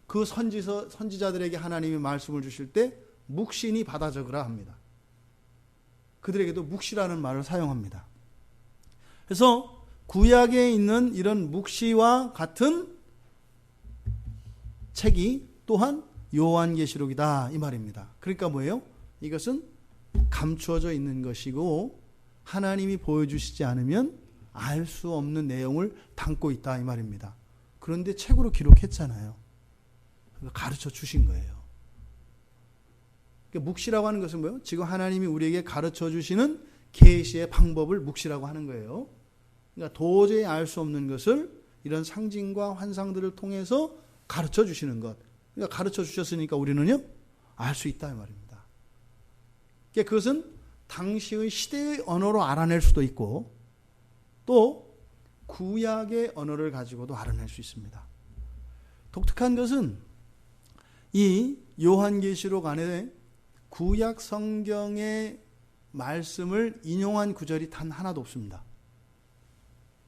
그 선지자들에게 하나님이 말씀을 주실 때 묵시니 받아 적으라 합니다. 그들에게도 묵시라는 말을 사용합니다. 그래서 구약에 있는 이런 묵시와 같은 책이 또한 요한계시록이다 이 말입니다. 그러니까 뭐예요? 이것은 감추어져 있는 것이고 하나님이 보여주시지 않으면 알 수 없는 내용을 담고 있다 이 말입니다. 그런데 책으로 기록했잖아요. 가르쳐 주신 거예요. 묵시라고 하는 것은 뭐예요? 지금 하나님이 우리에게 가르쳐 주시는 계시의 방법을 묵시라고 하는 거예요. 그러니까 도저히 알 수 없는 것을 이런 상징과 환상들을 통해서 가르쳐 주시는 것. 그러니까 가르쳐 주셨으니까 우리는요, 알 수 있다 이 말입니다. 그러니까 그것은 당시의 시대의 언어로 알아낼 수도 있고 또 구약의 언어를 가지고도 알아낼 수 있습니다. 독특한 것은 이 요한계시록 안에 구약 성경의 말씀을 인용한 구절이 단 하나도 없습니다.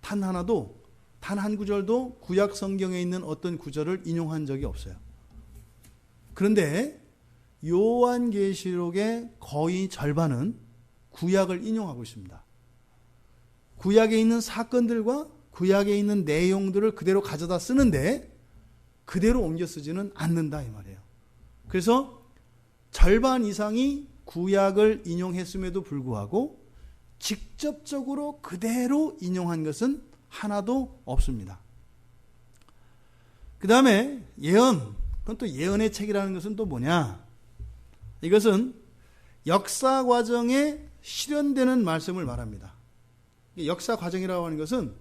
단 한 구절도 구약 성경에 있는 어떤 구절을 인용한 적이 없어요. 그런데 요한계시록의 거의 절반은 구약을 인용하고 있습니다. 구약에 있는 사건들과 구약에 있는 내용들을 그대로 가져다 쓰는데 그대로 옮겨 쓰지는 않는다 이 말이에요. 그래서 절반 이상이 구약을 인용했음에도 불구하고 직접적으로 그대로 인용한 것은 하나도 없습니다. 그 다음에 예언, 그건 또 예언의 책이라는 것은 또 뭐냐? 이것은 역사 과정에 실현되는 말씀을 말합니다. 역사 과정이라고 하는 것은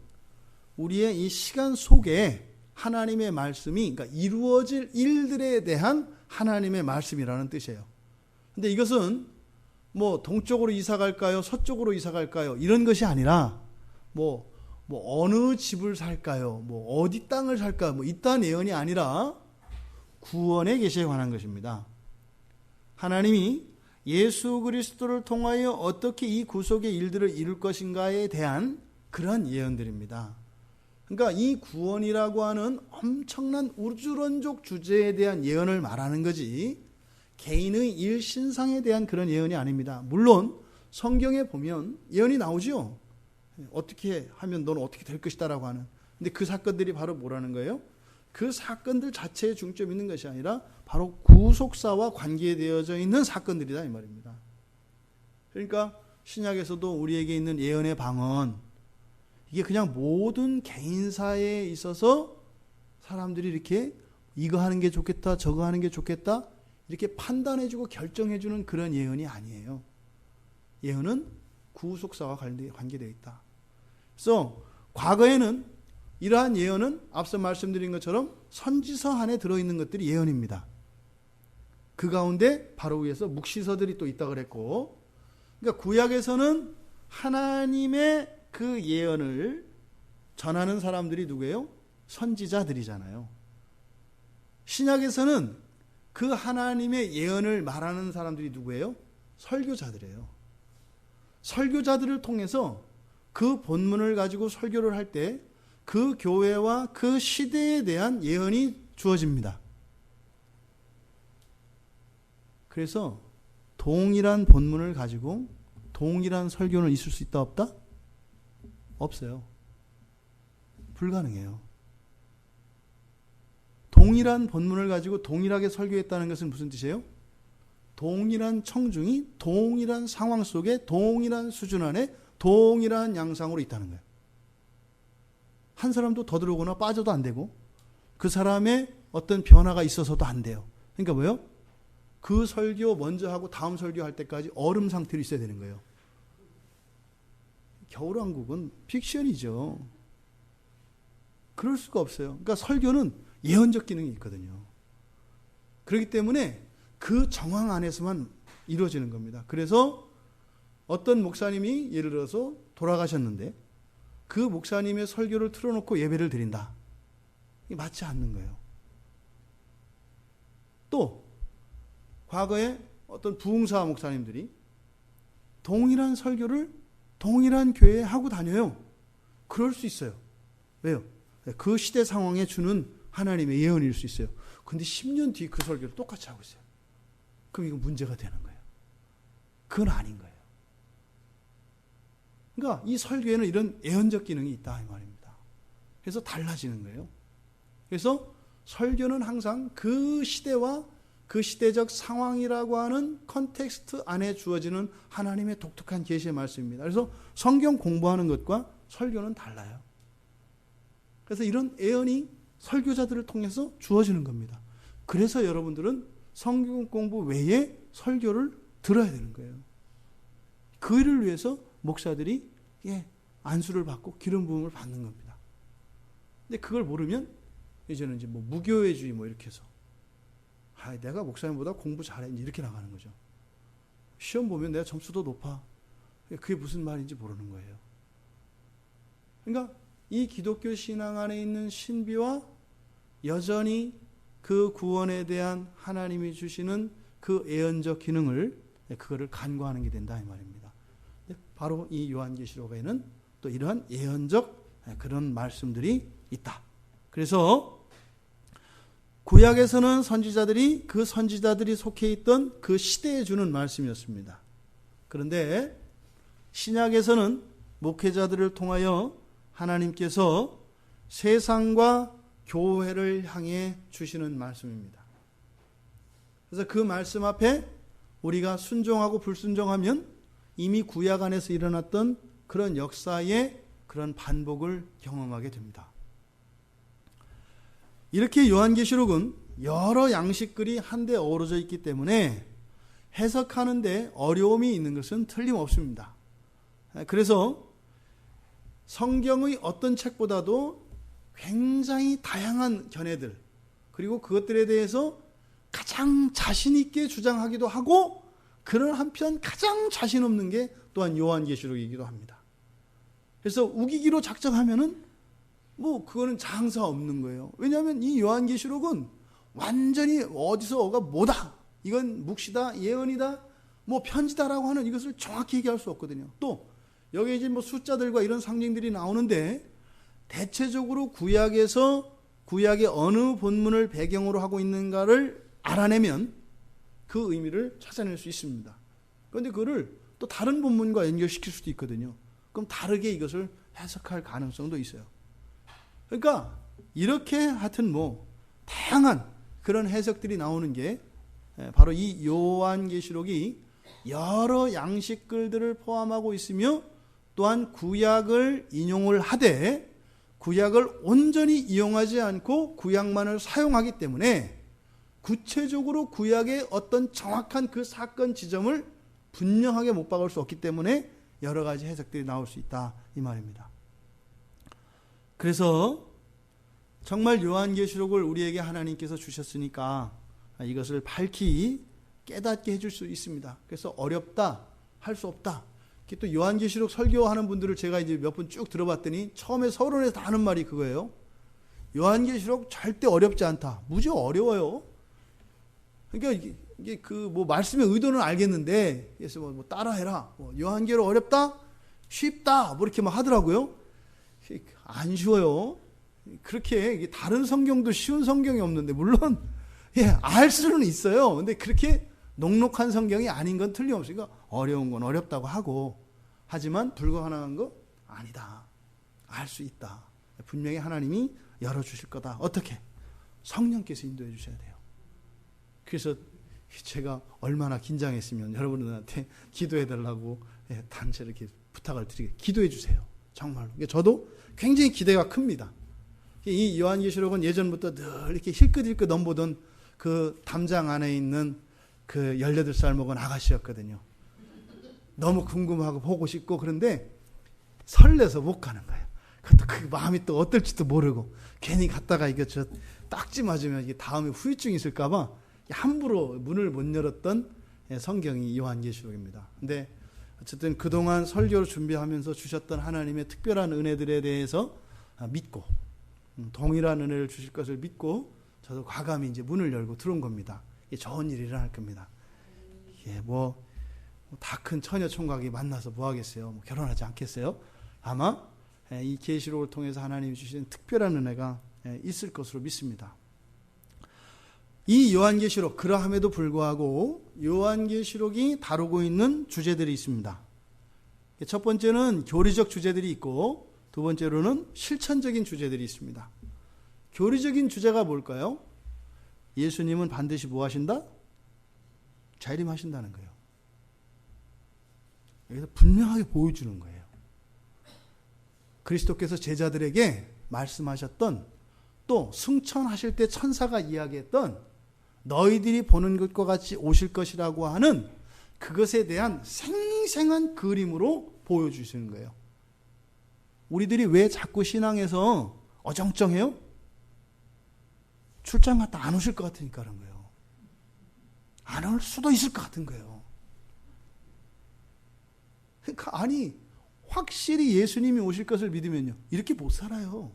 우리의 이 시간 속에 하나님의 말씀이, 그러니까 이루어질 일들에 대한 하나님의 말씀이라는 뜻이에요. 근데 이것은 뭐 동쪽으로 이사 갈까요? 서쪽으로 이사 갈까요? 이런 것이 아니라 뭐 어느 집을 살까요? 뭐 어디 땅을 살까요? 뭐 이딴 예언이 아니라 구원의 계시에 관한 것입니다. 하나님이 예수 그리스도를 통하여 어떻게 이 구속의 일들을 이룰 것인가에 대한 그런 예언들입니다. 그러니까 이 구원이라고 하는 엄청난 우주론적 주제에 대한 예언을 말하는 거지 개인의 일 신상에 대한 그런 예언이 아닙니다. 물론 성경에 보면 예언이 나오죠. 어떻게 하면 너는 어떻게 될 것이다 라고 하는. 근데 그 사건들이 바로 뭐라는 거예요? 그 사건들 자체에 중점이 있는 것이 아니라 바로 구속사와 관계되어져 있는 사건들이다 이 말입니다. 그러니까 신약에서도 우리에게 있는 예언의 방언, 이게 그냥 모든 개인사에 있어서 사람들이 이렇게 이거 하는 게 좋겠다 저거 하는 게 좋겠다 이렇게 판단해주고 결정해주는 그런 예언이 아니에요. 예언은 구속사와 관계되어 있다. 그래서 과거에는 이러한 예언은 앞서 말씀드린 것처럼 선지서 안에 들어있는 것들이 예언입니다. 그 가운데 바로 위에서 묵시서들이 또 있다고 그랬고, 그러니까 구약에서는 하나님의 그 예언을 전하는 사람들이 누구예요? 선지자들이잖아요. 신약에서는 그 하나님의 예언을 말하는 사람들이 누구예요? 설교자들이에요. 설교자들을 통해서 그 본문을 가지고 설교를 할 때 그 교회와 그 시대에 대한 예언이 주어집니다. 그래서 동일한 본문을 가지고 동일한 설교는 있을 수 있다 없다? 없어요. 불가능해요. 동일한 본문을 가지고 동일하게 설교했다는 것은 무슨 뜻이에요? 동일한 청중이 동일한 상황 속에 동일한 수준 안에 동일한 양상으로 있다는 거예요. 한 사람도 더 들어오거나 빠져도 안 되고 그 사람의 어떤 변화가 있어서도 안 돼요. 그러니까 뭐예요? 그 설교 먼저 하고 다음 설교할 때까지 얼음 상태로 있어야 되는 거예요. 겨울왕국은 픽션이죠. 그럴 수가 없어요. 그러니까 설교는 예언적 기능이 있거든요. 그렇기 때문에 그 정황 안에서만 이루어지는 겁니다. 그래서 어떤 목사님이 예를 들어서 돌아가셨는데 그 목사님의 설교를 틀어놓고 예배를 드린다. 이게 맞지 않는 거예요. 또 과거에 어떤 부흥사 목사님들이 동일한 설교를 동일한 교회에 하고 다녀요. 그럴 수 있어요. 왜요? 그 시대 상황에 주는 하나님의 예언일 수 있어요. 근데 10년 뒤에 그 설교를 똑같이 하고 있어요. 그럼 이거 문제가 되는 거예요. 그건 아닌 거예요. 그러니까 이 설교에는 이런 예언적 기능이 있다 이 말입니다. 그래서 달라지는 거예요. 그래서 설교는 항상 그 시대와 그 시대적 상황이라고 하는 컨텍스트 안에 주어지는 하나님의 독특한 계시의 말씀입니다. 그래서 성경 공부하는 것과 설교는 달라요. 그래서 이런 예언이 설교자들을 통해서 주어지는 겁니다. 그래서 여러분들은 성경 공부 외에 설교를 들어야 되는 거예요. 그 일을 위해서 목사들이 안수를 받고 기름 부음을 받는 겁니다. 근데 그걸 모르면 이제는 이제 뭐 무교회주의 뭐 이렇게 해서 내가 목사님보다 공부 잘해 이렇게 나가는 거죠. 시험 보면 내가 점수도 높아. 그게 무슨 말인지 모르는 거예요. 그러니까 이 기독교 신앙 안에 있는 신비와 여전히 그 구원에 대한 하나님이 주시는 그 예언적 기능을 그거를 간과하는 게 된다 이 말입니다. 바로 이 요한계시록에는 또 이러한 예언적 그런 말씀들이 있다. 그래서 구약에서는 선지자들이 그 선지자들이 속해 있던 그 시대에 주는 말씀이었습니다. 그런데 신약에서는 목회자들을 통하여 하나님께서 세상과 교회를 향해 주시는 말씀입니다. 그래서 그 말씀 앞에 우리가 순종하고 불순종하면 이미 구약 안에서 일어났던 그런 역사의 그런 반복을 경험하게 됩니다. 이렇게 요한계시록은 여러 양식글이 한데 어우러져 있기 때문에 해석하는데 어려움이 있는 것은 틀림없습니다. 그래서 성경의 어떤 책보다도 굉장히 다양한 견해들 그리고 그것들에 대해서 가장 자신 있게 주장하기도 하고 그런 한편 가장 자신 없는 게 또한 요한계시록이기도 합니다. 그래서 우기기로 작정하면은 뭐 그거는 장사 없는 거예요. 왜냐하면 이 요한계시록은 완전히 어디서가 뭐다, 이건 묵시다, 예언이다, 뭐 편지다라고 하는 이것을 정확히 얘기할 수 없거든요. 또 여기 이제 뭐 숫자들과 이런 상징들이 나오는데 대체적으로 구약에서 구약의 어느 본문을 배경으로 하고 있는가를 알아내면 그 의미를 찾아낼 수 있습니다. 그런데 그거를 또 다른 본문과 연결시킬 수도 있거든요. 그럼 다르게 이것을 해석할 가능성도 있어요. 그러니까 이렇게 하여튼 뭐 다양한 그런 해석들이 나오는 게 바로 이 요한계시록이 여러 양식글들을 포함하고 있으며 또한 구약을 인용을 하되 구약을 온전히 이용하지 않고 구약만을 사용하기 때문에 구체적으로 구약의 어떤 정확한 그 사건 지점을 분명하게 못 박을 수 없기 때문에 여러 가지 해석들이 나올 수 있다 이 말입니다. 그래서 정말 요한계시록을 우리에게 하나님께서 주셨으니까 이것을 밝히 깨닫게 해줄 수 있습니다. 그래서 어렵다, 할 수 없다. 또 요한계시록 설교하는 분들을 제가 이제 몇 분 쭉 들어봤더니 처음에 서론에서 다 하는 말이 그거예요. 요한계시록 절대 어렵지 않다. 무지 어려워요. 그러니까 이게 그 뭐 말씀의 의도는 알겠는데, 그래서 뭐 따라해라. 요한계시록 어렵다, 쉽다, 뭐 이렇게 막 하더라고요. 안 쉬워요. 그렇게 다른 성경도 쉬운 성경이 없는데 물론 알 수는 있어요. 근데 그렇게 녹록한 성경이 아닌 건 틀림없으니까 어려운 건 어렵다고 하고 하지만 불가능한 거 아니다. 알 수 있다. 분명히 하나님이 열어주실 거다. 어떻게? 성령께서 인도해 주셔야 돼요. 그래서 제가 얼마나 긴장했으면 여러분들한테 기도해 달라고 단체를 이렇게 부탁을 드리게 기도해 주세요. 정말로. 저도 굉장히 기대가 큽니다. 이 요한계시록은 예전부터 늘 이렇게 힐끗힐끗 넘보던 그 담장 안에 있는 그 18살 먹은 아가씨였거든요. 너무 궁금하고 보고 싶고 그런데 설레서 못 가는 거예요. 그것도 그 마음이 또 어떨지도 모르고 괜히 갔다가 이거 저 딱지 맞으면 이게 다음에 후유증이 있을까봐 함부로 문을 못 열었던 성경이 요한계시록입니다. 근데 어쨌든 그동안 설교를 준비하면서 주셨던 하나님의 특별한 은혜들에 대해서 믿고 동일한 은혜를 주실 것을 믿고 저도 과감히 이제 문을 열고 들어온 겁니다. 좋은 일이 일어날 겁니다. 뭐 다 큰 처녀 총각이 만나서 뭐 하겠어요? 뭐 결혼하지 않겠어요? 아마 이 계시록을 통해서 하나님이 주신 특별한 은혜가 있을 것으로 믿습니다. 이 요한계시록 그러함에도 불구하고 요한계시록이 다루고 있는 주제들이 있습니다. 첫 번째는 교리적 주제들이 있고 두 번째로는 실천적인 주제들이 있습니다. 교리적인 주제가 뭘까요? 예수님은 반드시 뭐 하신다? 재림하신다는 거예요. 여기서 분명하게 보여주는 거예요. 그리스도께서 제자들에게 말씀하셨던 또 승천하실 때 천사가 이야기했던 너희들이 보는 것과 같이 오실 것이라고 하는 그것에 대한 생생한 그림으로 보여주시는 거예요. 우리들이 왜 자꾸 신앙에서 어정쩡해요? 출장 갔다 안 오실 것 같으니까 그런 거예요. 안 올 수도 있을 것 같은 거예요. 그러니까 아니 확실히 예수님이 오실 것을 믿으면요 이렇게 못 살아요.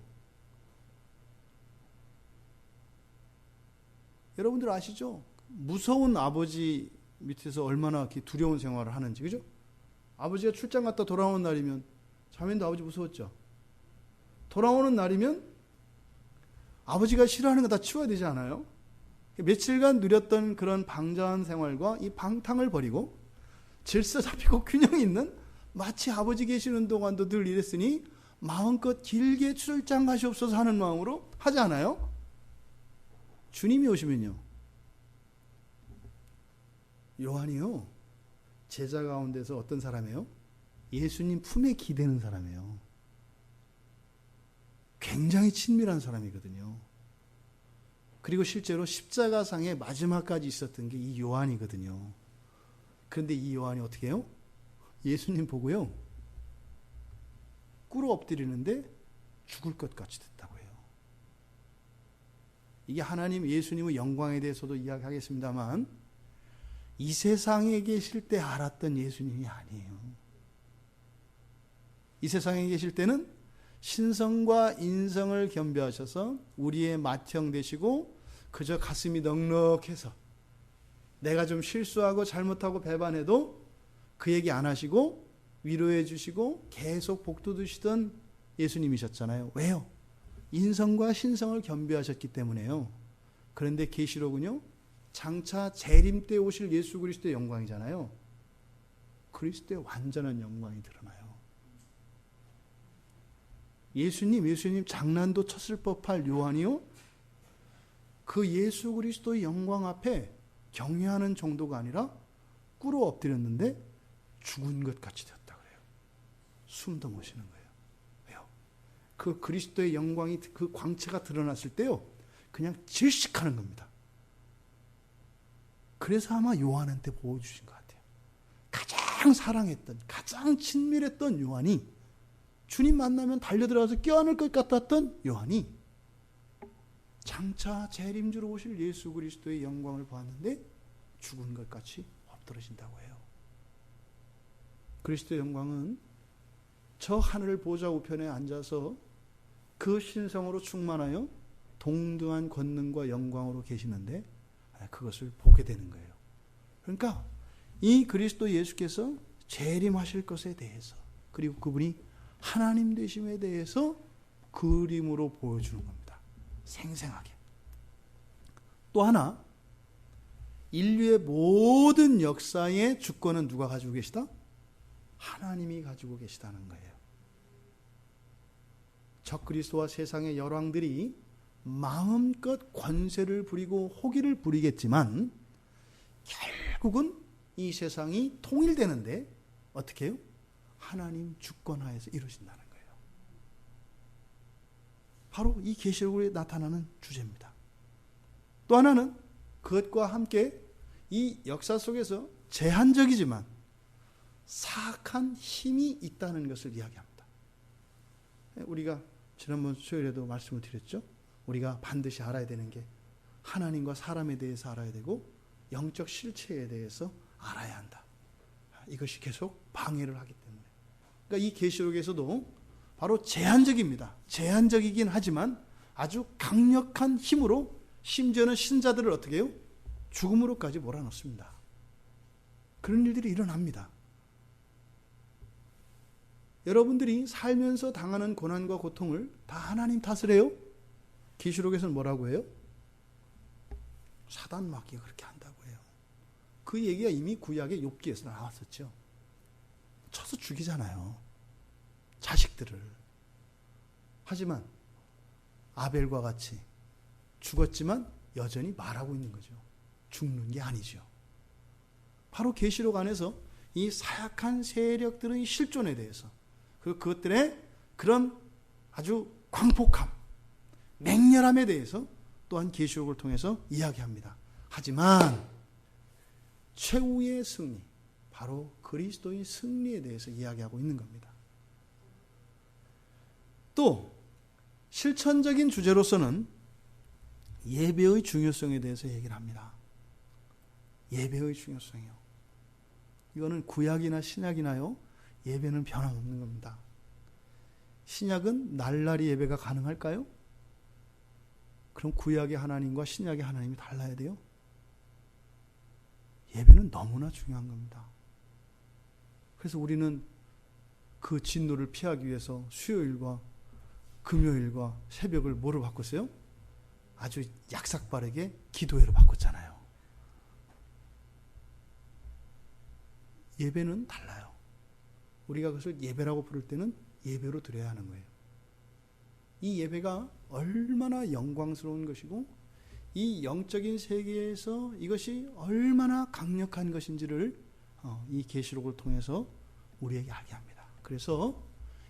여러분들 아시죠? 무서운 아버지 밑에서 얼마나 이렇게 두려운 생활을 하는지, 그죠? 아버지가 출장 갔다 돌아오는 날이면 자매님도 아버지 무서웠죠? 돌아오는 날이면 아버지가 싫어하는 거 다 치워야 되지 않아요? 며칠간 누렸던 그런 방자한 생활과 이 방탕을 버리고 질서 잡히고 균형 있는, 마치 아버지 계시는 동안도 늘 이랬으니 마음껏 길게 출장 가시옵소서 하는 마음으로 하지 않아요? 주님이 오시면요, 요한이요 제자 가운데서 어떤 사람이에요? 예수님 품에 기대는 사람이에요. 굉장히 친밀한 사람이거든요. 그리고 실제로 십자가상의 마지막까지 있었던 게 이 요한이거든요. 그런데 이 요한이 어떻게 해요? 예수님 보고요 꿇어 엎드리는데 죽을 것 같이 됐다고 해요. 이게 하나님 예수님의 영광에 대해서도 이야기하겠습니다만 이 세상에 계실 때 알았던 예수님이 아니에요. 이 세상에 계실 때는 신성과 인성을 겸비하셔서 우리의 맏형 되시고 그저 가슴이 넉넉해서 내가 좀 실수하고 잘못하고 배반해도 그 얘기 안 하시고 위로해 주시고 계속 복도 두시던 예수님이셨잖아요. 왜요? 인성과 신성을 겸비하셨기 때문에요. 그런데 계시록은요 장차 재림 때 오실 예수 그리스도의 영광이잖아요. 그리스도의 완전한 영광이 드러나요. 예수님 장난도 쳤을 법할 요한이요 그 예수 그리스도의 영광 앞에 경외하는 정도가 아니라 꿇어 엎드렸는데 죽은 것 같이 되었다 그래요. 숨도 못 쉬는 거예요. 왜요? 그 그리스도의 영광이, 그 광채가 드러났을 때요 그냥 질식하는 겁니다. 그래서 아마 요한한테 보여주신 것 같아요. 가장 사랑했던, 가장 친밀했던 요한이, 주님 만나면 달려들어가서 껴안을 것 같았던 요한이 장차 재림주로 오실 예수 그리스도의 영광을 보았는데 죽은 것 같이 엎드러진다고 해요. 그리스도의 영광은 저 하늘 보좌 우편에 앉아서 그 신성으로 충만하여 동등한 권능과 영광으로 계시는데 그것을 보게 되는 거예요. 그러니까 이 그리스도 예수께서 재림하실 것에 대해서, 그리고 그분이 하나님 되심에 대해서 그림으로 보여주는 겁니다. 생생하게. 또 하나, 인류의 모든 역사의 주권은 누가 가지고 계시다? 하나님이 가지고 계시다는 거예요. 적그리스도와 세상의 열왕들이 마음껏 권세를 부리고 호기를 부리겠지만 결국은 이 세상이 통일되는데 어떻게 해요? 하나님 주권하에서 이루어진다는 거예요. 바로 이 계시록에 나타나는 주제입니다. 또 하나는 그것과 함께 이 역사 속에서 제한적이지만 사악한 힘이 있다는 것을 이야기합니다. 우리가 지난번 수요일에도 말씀을 드렸죠. 우리가 반드시 알아야 되는 게 하나님과 사람에 대해서 알아야 되고 영적 실체에 대해서 알아야 한다. 이것이 계속 방해를 하기 때문에. 그러니까 이 계시록에서도 바로 제한적입니다. 제한적이긴 하지만 아주 강력한 힘으로 심지어는 신자들을 어떻게 해요? 죽음으로까지 몰아넣습니다. 그런 일들이 일어납니다. 여러분들이 살면서 당하는 고난과 고통을 다 하나님 탓을 해요? 계시록에서는 뭐라고 해요? 사단 마귀가 그렇게 한다고 해요. 그 얘기가 이미 구약의 욥기에서 나왔었죠. 쳐서 죽이잖아요. 자식들을. 하지만 아벨과 같이 죽었지만 여전히 말하고 있는 거죠. 죽는 게 아니죠. 바로 계시록 안에서 이 사약한 세력들의 실존에 대해서, 그리고 그것들의 그런 아주 광폭함, 맹렬함에 대해서 또한 계시록을 통해서 이야기합니다. 하지만 최후의 승리, 바로 그리스도의 승리에 대해서 이야기하고 있는 겁니다. 또 실천적인 주제로서는 예배의 중요성에 대해서 얘기를 합니다. 예배의 중요성이요. 이거는 구약이나 신약이나요, 예배는 변함없는 겁니다. 신약은 날라리 예배가 가능할까요? 그럼 구약의 하나님과 신약의 하나님이 달라야 돼요? 예배는 너무나 중요한 겁니다. 그래서 우리는 그 진노를 피하기 위해서 수요일과 금요일과 새벽을 뭐로 바꿨어요? 아주 약삭빠르게 기도회로 바꿨잖아요. 예배는 달라요. 우리가 그것을 예배라고 부를 때는 예배로 드려야 하는 거예요. 이 예배가 얼마나 영광스러운 것이고 이 영적인 세계에서 이것이 얼마나 강력한 것인지를 이 계시록을 통해서 우리에게 알게 합니다. 그래서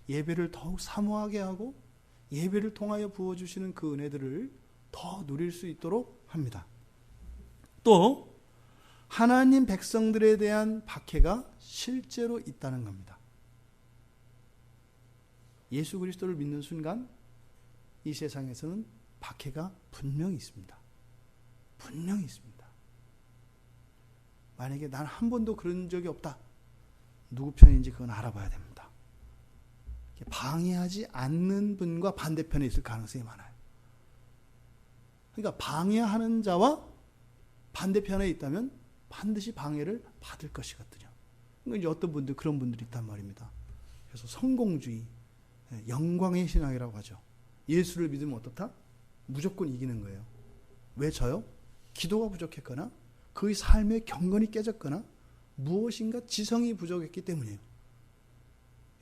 예배를 더욱 사모하게 하고 예배를 통하여 부어주시는 그 은혜들을 더 누릴 수 있도록 합니다. 또 하나님 백성들에 대한 박해가 실제로 있다는 겁니다. 예수 그리스도를 믿는 순간 이 세상에서는 박해가 분명히 있습니다. 분명히 있습니다. 만약에 난 한 번도 그런 적이 없다. 누구 편인지 그건 알아봐야 됩니다. 방해하지 않는 분과 반대편에 있을 가능성이 많아요. 그러니까 방해하는 자와 반대편에 있다면 반드시 방해를 받을 것이거든요. 그러니까 이제 어떤 분들 그런 분들이 있단 말입니다. 그래서 성공주의, 영광의 신앙이라고 하죠. 예수를 믿으면 어떻다? 무조건 이기는 거예요. 왜 저요? 기도가 부족했거나 그의 삶의 경건이 깨졌거나 무엇인가 지성이 부족했기 때문이에요.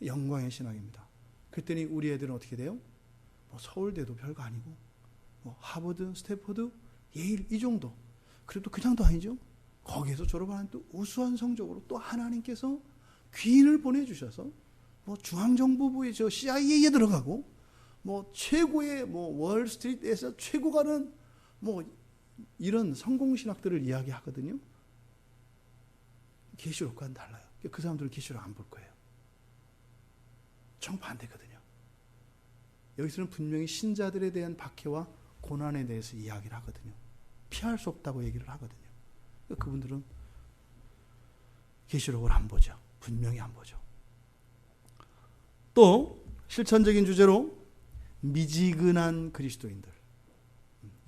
영광의 신앙입니다. 그랬더니 우리 애들은 어떻게 돼요? 뭐 서울대도 별거 아니고 뭐 하버드, 스탠포드, 예일 이 정도. 그래도 그냥도 아니죠. 거기에서 졸업하는 또 우수한 성적으로 또 하나님께서 귀인을 보내주셔서 뭐 중앙정보부의 저 CIA에 들어가고 뭐 최고의 뭐 월스트리트에서 최고 가는 뭐 이런 성공신학들을 이야기하거든요. 계시록과는 달라요. 그 사람들은 계시록 안 볼 거예요. 정반대거든요. 여기서는 분명히 신자들에 대한 박해와 고난에 대해서 이야기를 하거든요. 피할 수 없다고 얘기를 하거든요. 그분들은 계시록을 안 보죠. 분명히 안 보죠. 또 실천적인 주제로 미지근한 그리스도인들,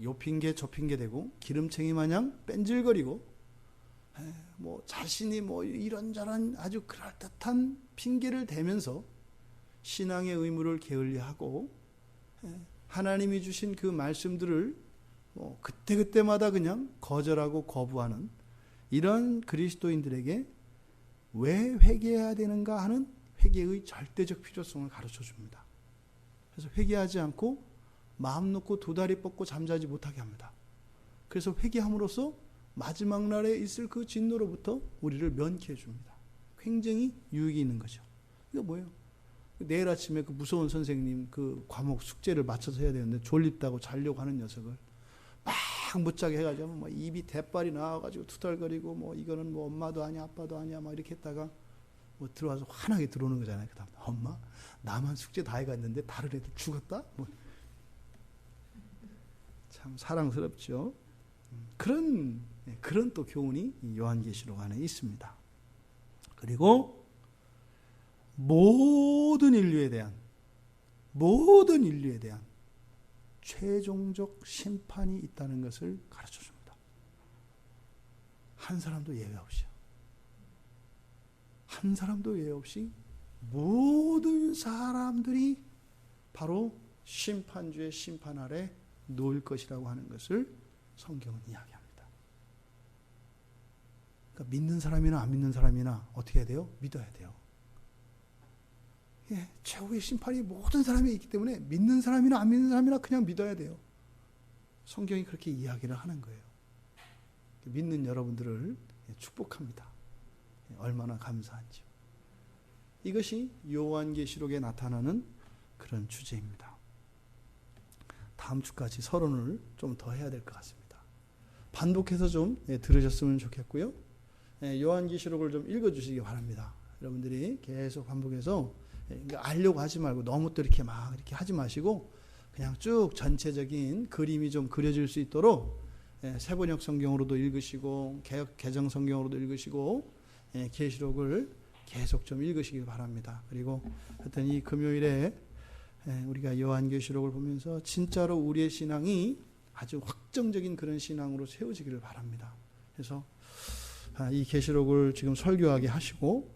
요 핑계 저 핑계 대고 기름챙이 마냥 뺀질거리고 뭐 자신이 뭐 이런저런 아주 그럴듯한 핑계를 대면서 신앙의 의무를 게을리하고 하나님이 주신 그 말씀들을 뭐 그때그때마다 그냥 거절하고 거부하는 이런 그리스도인들에게 왜 회개해야 되는가 하는 회개의 절대적 필요성을 가르쳐 줍니다. 그래서 회개하지 않고 마음 놓고 두 다리 뻗고 잠자지 못하게 합니다. 그래서 회개함으로써 마지막 날에 있을 그 진노로부터 우리를 면케해 줍니다. 굉장히 유익이 있는 거죠. 이거 뭐예요? 내일 아침에 그 무서운 선생님 그 과목 숙제를 맞춰서 해야 되는데 졸립다고 자려고 하는 녀석을 막 못자게 해가지고 뭐 입이 대빨이 나와가지고 투덜거리고 뭐 이거는 뭐 엄마도 아니야 아빠도 아니야 막 이렇게 했다가 뭐 들어와서 환하게 들어오는 거잖아요. 그다음 엄마 나만 숙제 다 해갔는데 다른 애들 죽었다? 뭐 참 사랑스럽죠. 그런 또 교훈이 요한계시록 안에 있습니다. 그리고 모든 인류에 대한 최종적 심판이 있다는 것을 가르쳐 줍니다. 한 사람도 예외 없이요. 한 사람도 예외 없이 모든 사람들이 바로 심판주의 심판 아래 놓일 것이라고 하는 것을 성경은 이야기합니다. 그러니까 믿는 사람이나 안 믿는 사람이나 어떻게 해야 돼요? 믿어야 돼요. 예, 최후의 심판이 모든 사람이 있기 때문에 믿는 사람이나 안 믿는 사람이나 그냥 믿어야 돼요. 성경이 그렇게 이야기를 하는 거예요. 믿는 여러분들을 축복합니다. 얼마나 감사한지요. 이것이 요한계시록에 나타나는 그런 주제입니다. 다음 주까지 서론을 좀 더 해야 될 것 같습니다. 반복해서 좀 들으셨으면 좋겠고요. 요한계시록을 좀 읽어주시기 바랍니다. 여러분들이 계속 반복해서 알려고 하지 말고 너무 또 이렇게 막 이렇게 하지 마시고 그냥 쭉 전체적인 그림이 좀 그려질 수 있도록 세번역 성경으로도 읽으시고 개정 성경으로도 읽으시고 계시록을 계속 좀 읽으시길 바랍니다. 그리고 하여튼 이 금요일에 우리가 요한계시록을 보면서 진짜로 우리의 신앙이 아주 확정적인 그런 신앙으로 세워지기를 바랍니다. 그래서 이 계시록을 지금 설교하게 하시고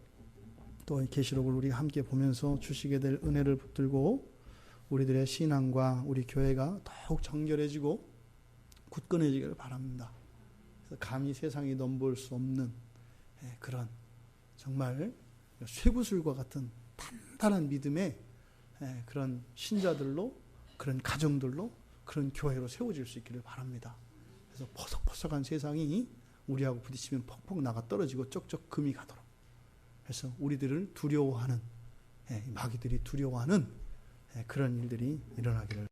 또 이 계시록을 우리가 함께 보면서 주시게 될 은혜를 붙들고 우리들의 신앙과 우리 교회가 더욱 정결해지고 굳건해지기를 바랍니다. 그래서 감히 세상이 넘볼 수 없는 그런 정말 쇠구슬과 같은 단단한 믿음의 그런 신자들로 그런 가정들로 그런 교회로 세워질 수 있기를 바랍니다. 그래서 퍼석퍼석한 세상이 우리하고 부딪히면 퍽퍽 나가 떨어지고 쩍쩍 금이 가도록 그래서 우리들을 두려워하는 마귀들이 두려워하는 그런 일들이 일어나기를